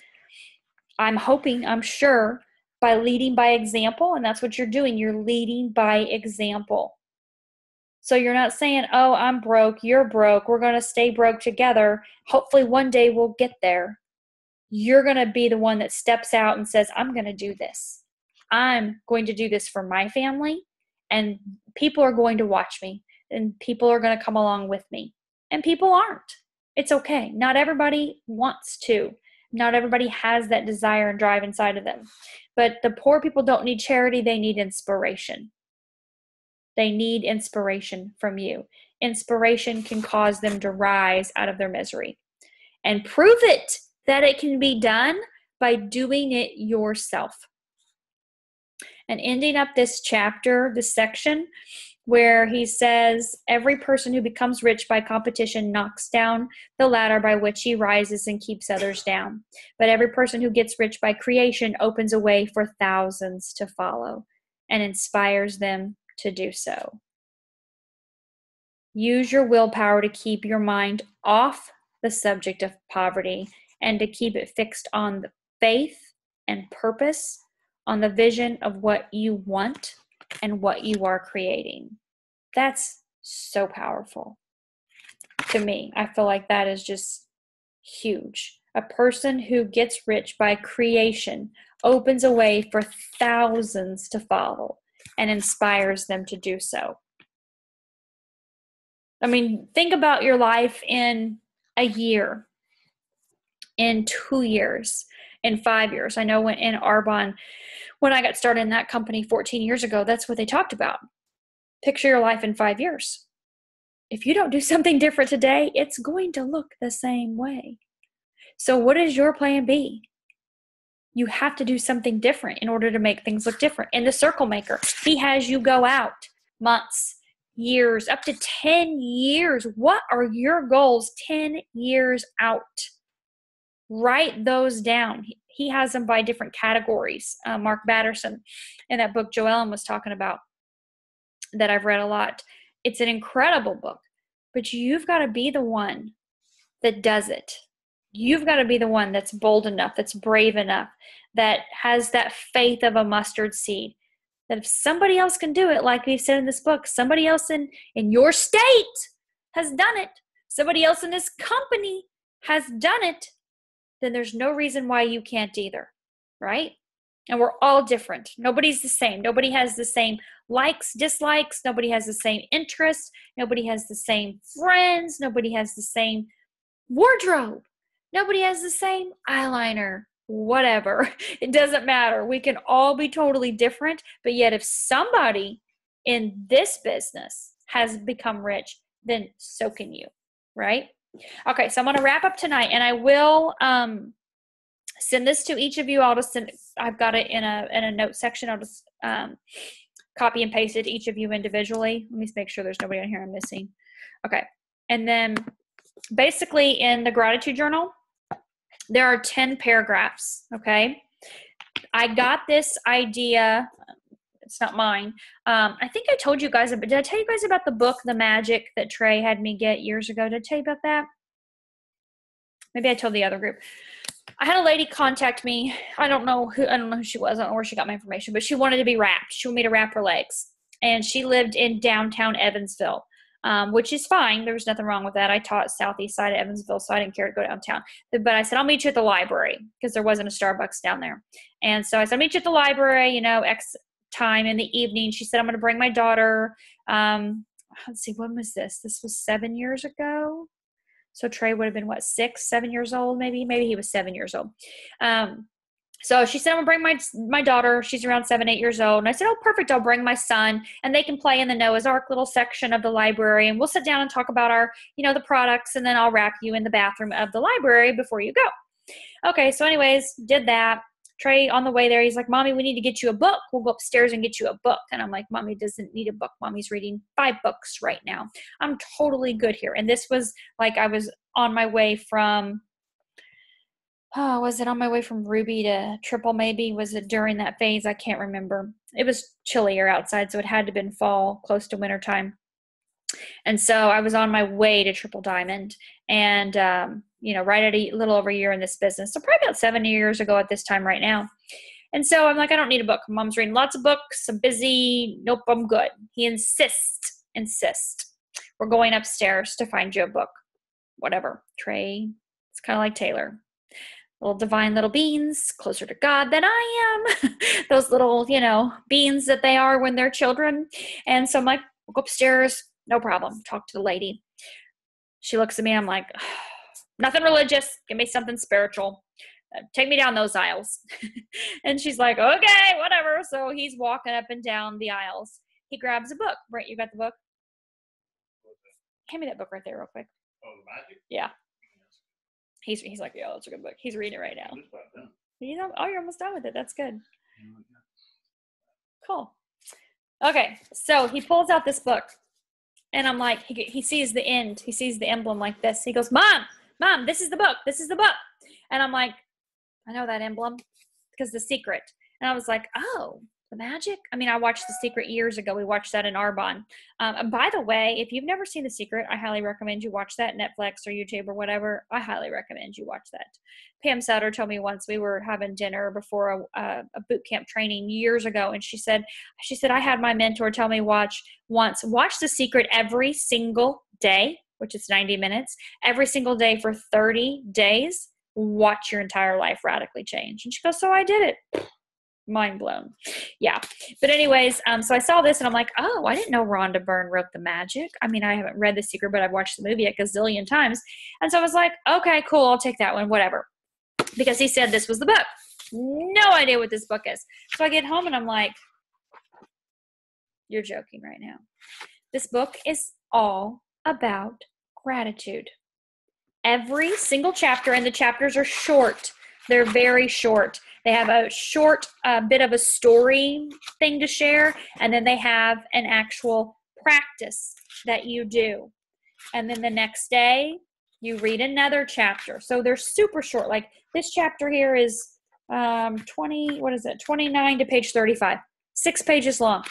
I'm hoping, I'm sure, by leading by example, and that's what you're doing. You're leading by example. So you're not saying, oh, I'm broke, you're broke, we're going to stay broke together. Hopefully one day we'll get there. You're going to be the one that steps out and says, I'm going to do this. I'm going to do this for my family, and people are going to watch me, and people are going to come along with me. And people aren't. It's okay. Not everybody wants to. Not everybody has that desire and drive inside of them. But the poor people don't need charity. They need inspiration. They need inspiration from you. Inspiration can cause them to rise out of their misery. And prove it that it can be done by doing it yourself. And ending up this chapter, this section, where he says, every person who becomes rich by competition knocks down the ladder by which he rises and keeps others down. But every person who gets rich by creation opens a way for thousands to follow and inspires them to do so. Use your willpower to keep your mind off the subject of poverty and to keep it fixed on the faith and purpose, on the vision of what you want and what you are creating. That's so powerful to me. I feel like that is just huge. A person who gets rich by creation opens a way for thousands to follow and inspires them to do so. I mean, think about your life in a year, in 2 years, in 5 years. I know when in Arbonne, when I got started in that company 14 years ago, that's what they talked about. Picture your life in 5 years. If you don't do something different today, it's going to look the same way. So what is your plan B? You have to do something different in order to make things look different. In the Circle Maker, he has you go out months, years, up to 10 years. What are your goals 10 years out? Write those down. He has them by different categories. Mark Batterson in that book Joellen was talking about that I've read a lot. It's an incredible book, but you've got to be the one that does it. You've got to be the one that's bold enough, that's brave enough, that has that faith of a mustard seed. That if somebody else can do it, like we've said in this book, somebody else in your state has done it, somebody else in this company has done it, then there's no reason why you can't either, right? And we're all different. Nobody's the same. Nobody has the same likes, dislikes. Nobody has the same interests. Nobody has the same friends. Nobody has the same wardrobe. Nobody has the same eyeliner, whatever. It doesn't matter. We can all be totally different, but yet if somebody in this business has become rich, then so can you, right? Okay, so I'm going to wrap up tonight, and I will send this to each of you. I've got it in a note section. I'll just copy and paste it to each of you individually. Let me make sure there's nobody on here I'm missing. Okay, and then basically in the gratitude journal, there are 10 paragraphs, okay? I got this idea, it's not mine. I think I told you guys, did I tell you guys about the book, The Magic, that Trey had me get years ago? Did I tell you about that? Maybe I told the other group. I had a lady contact me. I don't know who she was. I don't know where she got my information, but she wanted to be wrapped. She wanted me to wrap her legs. And she lived in downtown Evansville. Which is fine. There was nothing wrong with that. I taught southeast side of Evansville, so I didn't care to go downtown. But I said, I'll meet you at the library because there wasn't a Starbucks down there. And so I said, I'll meet you at the library, X time in the evening. She said, I'm going to bring my daughter. Let's see, when was this? This was 7 years ago. So Trey would have been, 6, 7 years old maybe? Maybe he was 7 years old. So she said, I'm going to bring my daughter. She's around 7, 8 years old. And I said, oh, perfect. I'll bring my son. And they can play in the Noah's Ark little section of the library. And we'll sit down and talk about our, the products. And then I'll wrap you in the bathroom of the library before you go. Okay, so anyways, did that. Trey, on the way there, he's like, Mommy, we need to get you a book. We'll go upstairs and get you a book. And I'm like, Mommy doesn't need a book. Mommy's reading 5 books right now. I'm totally good here. And this was like I was on my way from... was it on my way from Ruby to Triple maybe? Was it during that phase? I can't remember. It was chillier outside, so it had to have been fall, close to wintertime. And so I was on my way to Triple Diamond and, right at a little over a year in this business. So probably about 7 years ago at this time right now. And so I'm like, I don't need a book. Mom's reading lots of books. I'm busy. Nope, I'm good. He insist. We're going upstairs to find you a book. Whatever. Trey, it's kind of like Taylor. Little divine little beings, closer to God than I am. Those little, beings that they are when they're children. And so I'm like, we'll go upstairs, no problem. Talk to the lady. She looks at me, I'm like, nothing religious. Give me something spiritual. Take me down those aisles. And she's like, okay, whatever. So he's walking up and down the aisles. He grabs a book. Brent, you got the book? Hand me that book right there real quick. Oh, the Magic? Yeah. He's like, yeah, that's a good book. He's reading it right now. You're almost done with it. That's good. Cool. Okay, so he pulls out this book, and I'm like, he sees the end. He sees the emblem like this. He goes, Mom, this is the book. This is the book. And I'm like, I know that emblem because The Secret. And I was like, oh, the magic? I mean, I watched The Secret years ago. We watched that in Arbonne. And by the way, if you've never seen The Secret, I highly recommend you watch that, Netflix or YouTube or whatever. I highly recommend you watch that. Pam Sutter told me once we were having dinner before a boot camp training years ago, and she said, I had my mentor tell me watch The Secret every single day, which is 90 minutes, every single day for 30 days. Watch your entire life radically change. And she goes, so I did it. Mind blown. Yeah. But anyways, so I saw this and I'm like, oh, I didn't know Rhonda Byrne wrote The Magic. I mean, I haven't read The Secret, but I've watched the movie a gazillion times. And so I was like, okay, cool. I'll take that one, whatever. Because he said this was the book. No idea what this book is. So I get home and I'm like, you're joking right now. This book is all about gratitude. Every single chapter, and the chapters are short. They're very short. They have a short bit of a story thing to share, and then they have an actual practice that you do. And then the next day, you read another chapter. So they're super short. Like this chapter here is 29 to page 35. 6 pages long,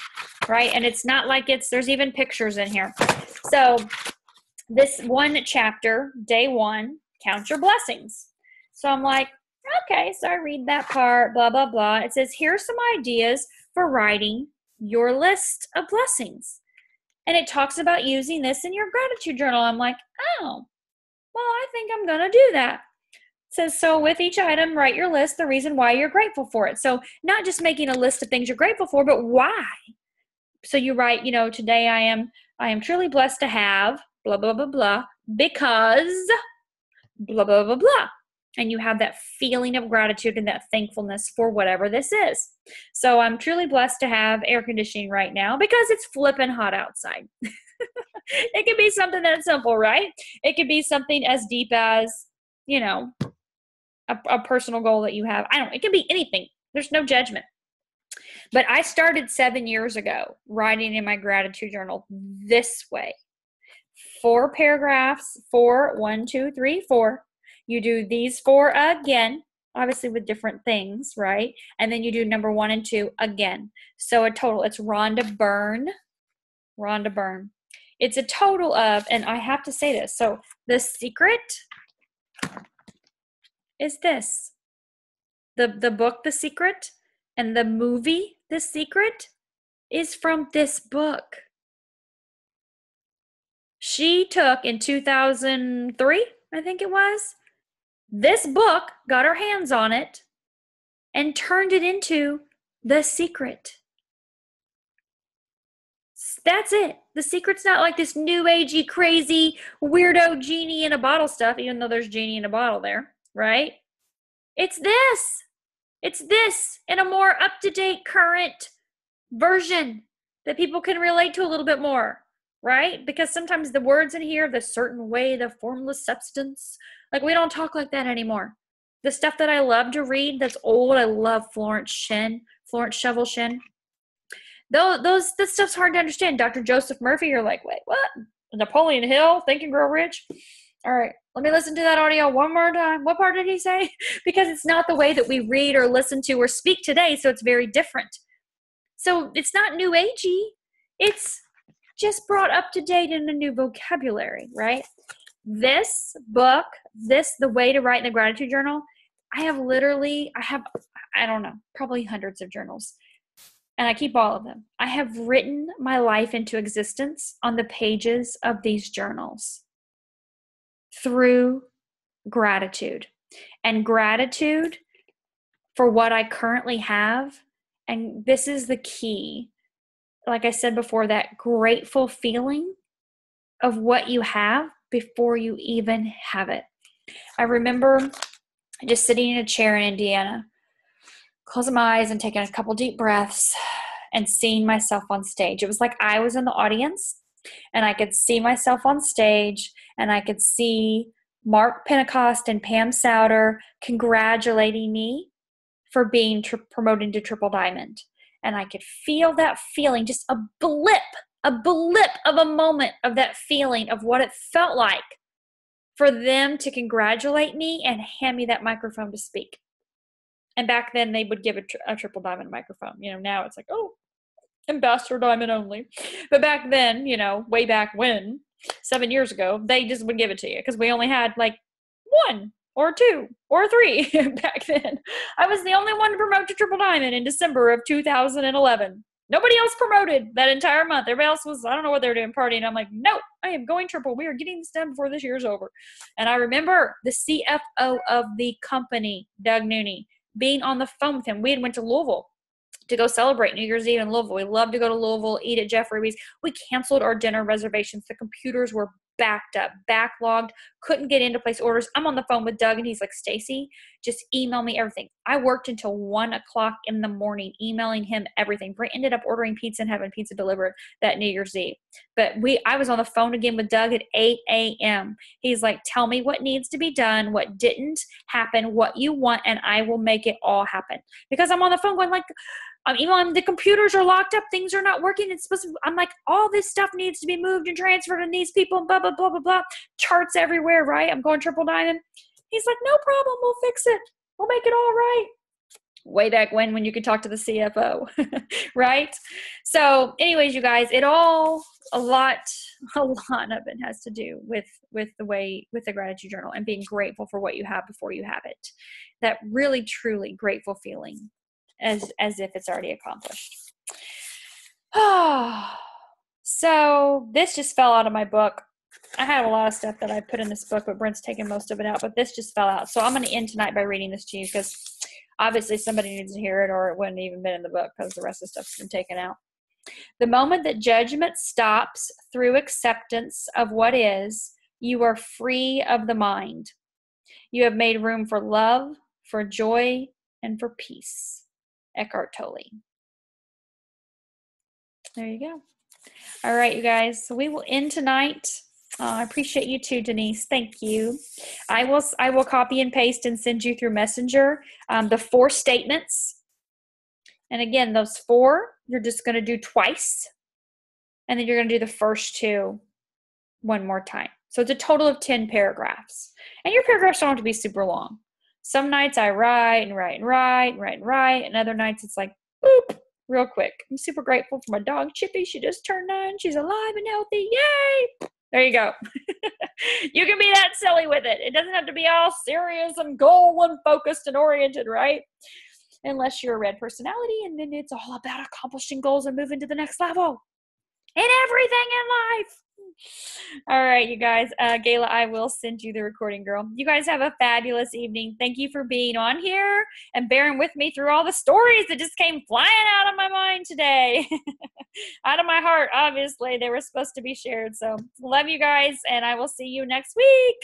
right? And it's not like there's even pictures in here. So this one chapter, day 1, count your blessings. So I'm like, okay, so I read that part, blah, blah, blah. It says, here's some ideas for writing your list of blessings. And it talks about using this in your gratitude journal. I'm like, oh, well, I think I'm going to do that. It says, so with each item, write your list, the reason why you're grateful for it. So not just making a list of things you're grateful for, but why. So you write, today I am truly blessed to have blah, blah, blah, blah, because blah, blah, blah, blah. And you have that feeling of gratitude and that thankfulness for whatever this is. So I'm truly blessed to have air conditioning right now because it's flipping hot outside. It could be something that simple, right? It could be something as deep as, a personal goal that you have. It can be anything. There's no judgment. But I started 7 years ago writing in my gratitude journal this way. 4 paragraphs, 1, 2, 3, 4. You do these 4 again, obviously with different things, right? And then you do number 1 and 2 again. So a total, it's Rhonda Byrne. It's a total of, and I have to say this, so The Secret is this. The book, The Secret, and the movie, The Secret, is from this book. She took in 2003, I think it was, this book, got her hands on it, and turned it into The Secret. That's it. The Secret's not like this new agey, crazy, weirdo genie in a bottle stuff, even though there's genie in a bottle there, right? It's this. It's this in a more up-to-date, current version that people can relate to a little bit more, right? Because sometimes the words in here, the certain way, the formless substance, like we don't talk like that anymore. The stuff that I love to read that's old, I love Florence Scovel-Shinn. This stuff's hard to understand. Dr. Joseph Murphy, you're like, wait, what? Napoleon Hill, Think and Grow Rich? All right, let me listen to that audio one more time. What part did he say? Because it's not the way that we read or listen to or speak today, so it's very different. So it's not new agey. It's just brought up to date in a new vocabulary, right? This book, The Way to Write in the Gratitude Journal, I have, I don't know, probably hundreds of journals. And I keep all of them. I have written my life into existence on the pages of these journals through gratitude. And gratitude for what I currently have. And this is the key. Like I said before, that grateful feeling of what you have before you even have it. I remember just sitting in a chair in Indiana, closing my eyes and taking a couple deep breaths and seeing myself on stage. It was like I was in the audience and I could see myself on stage and I could see Mark Pentecost and Pam Souter congratulating me for being promoted to Triple Diamond. And I could feel that feeling, just a blip of a moment of that feeling of what it felt like for them to congratulate me and hand me that microphone to speak. And back then they would give a Triple Diamond microphone. Now it's like, oh, Ambassador Diamond only. But back then, way back when, 7 years ago, they just would give it to you because we only had like 1 or 2 or 3 back then. I was the only one to promote to Triple Diamond in December of 2011. Nobody else promoted that entire month. Everybody else was, I don't know what they were doing, partying. I'm like, no, I am going triple. We are getting this done before this year's over. And I remember the CFO of the company, Doug Nooney, being on the phone with him. We had went to Louisville to go celebrate New Year's Eve in Louisville. We loved to go to Louisville, eat at Jeff Ruby's. We canceled our dinner reservations. The computers were backed up, backlogged, couldn't get in to place orders. I'm on the phone with Doug and he's like, Stacy, just email me everything. I worked until 1 o'clock in the morning emailing him everything. Brent ended up ordering pizza and having pizza delivered that New Year's Eve. But I was on the phone again with Doug at 8 a.m. He's like, tell me what needs to be done, what didn't happen, what you want, and I will make it all happen. Because I'm on the phone going like, I'm emailing, the computers are locked up, things are not working. I'm like, all this stuff needs to be moved and transferred and these people, blah, blah, blah, blah, blah. Charts everywhere, right? I'm going Triple Diamond. He's like, no problem, we'll fix it. We'll make it all right. Way back when you could talk to the CFO, right? So anyways, you guys, a lot of it has to do with the gratitude journal and being grateful for what you have before you have it. That really, truly grateful feeling as if it's already accomplished. So this just fell out of my book. I had a lot of stuff that I put in this book, but Brent's taken most of it out, but this just fell out. So I'm going to end tonight by reading this to you because obviously somebody needs to hear it or it wouldn't even been in the book because the rest of the stuff's been taken out. The moment that judgment stops through acceptance of what is, you are free of the mind. You have made room for love, for joy, and for peace. Eckhart Tolle. There you go. All right, you guys. So we will end tonight. I appreciate you too, Denise. Thank you. I will copy and paste and send you through Messenger the 4 statements. And again, those 4 you're just going to do twice, and then you're going to do the first 2 one more time. So it's a total of 10 paragraphs. And your paragraphs don't have to be super long. Some nights I write, and other nights it's like, boop, real quick. I'm super grateful for my dog, Chippy. She just turned 9. She's alive and healthy. Yay! There you go. You can be that silly with it. It doesn't have to be all serious and goal and focused and oriented, right? Unless you're a red personality, and then it's all about accomplishing goals and moving to the next level in everything in life. All right, you guys. Gayla, I will send you the recording, girl. You guys have a fabulous evening. Thank you for being on here and bearing with me through all the stories that just came flying out of my mind today. Out of my heart, obviously. They were supposed to be shared. So love you guys, and I will see you next week.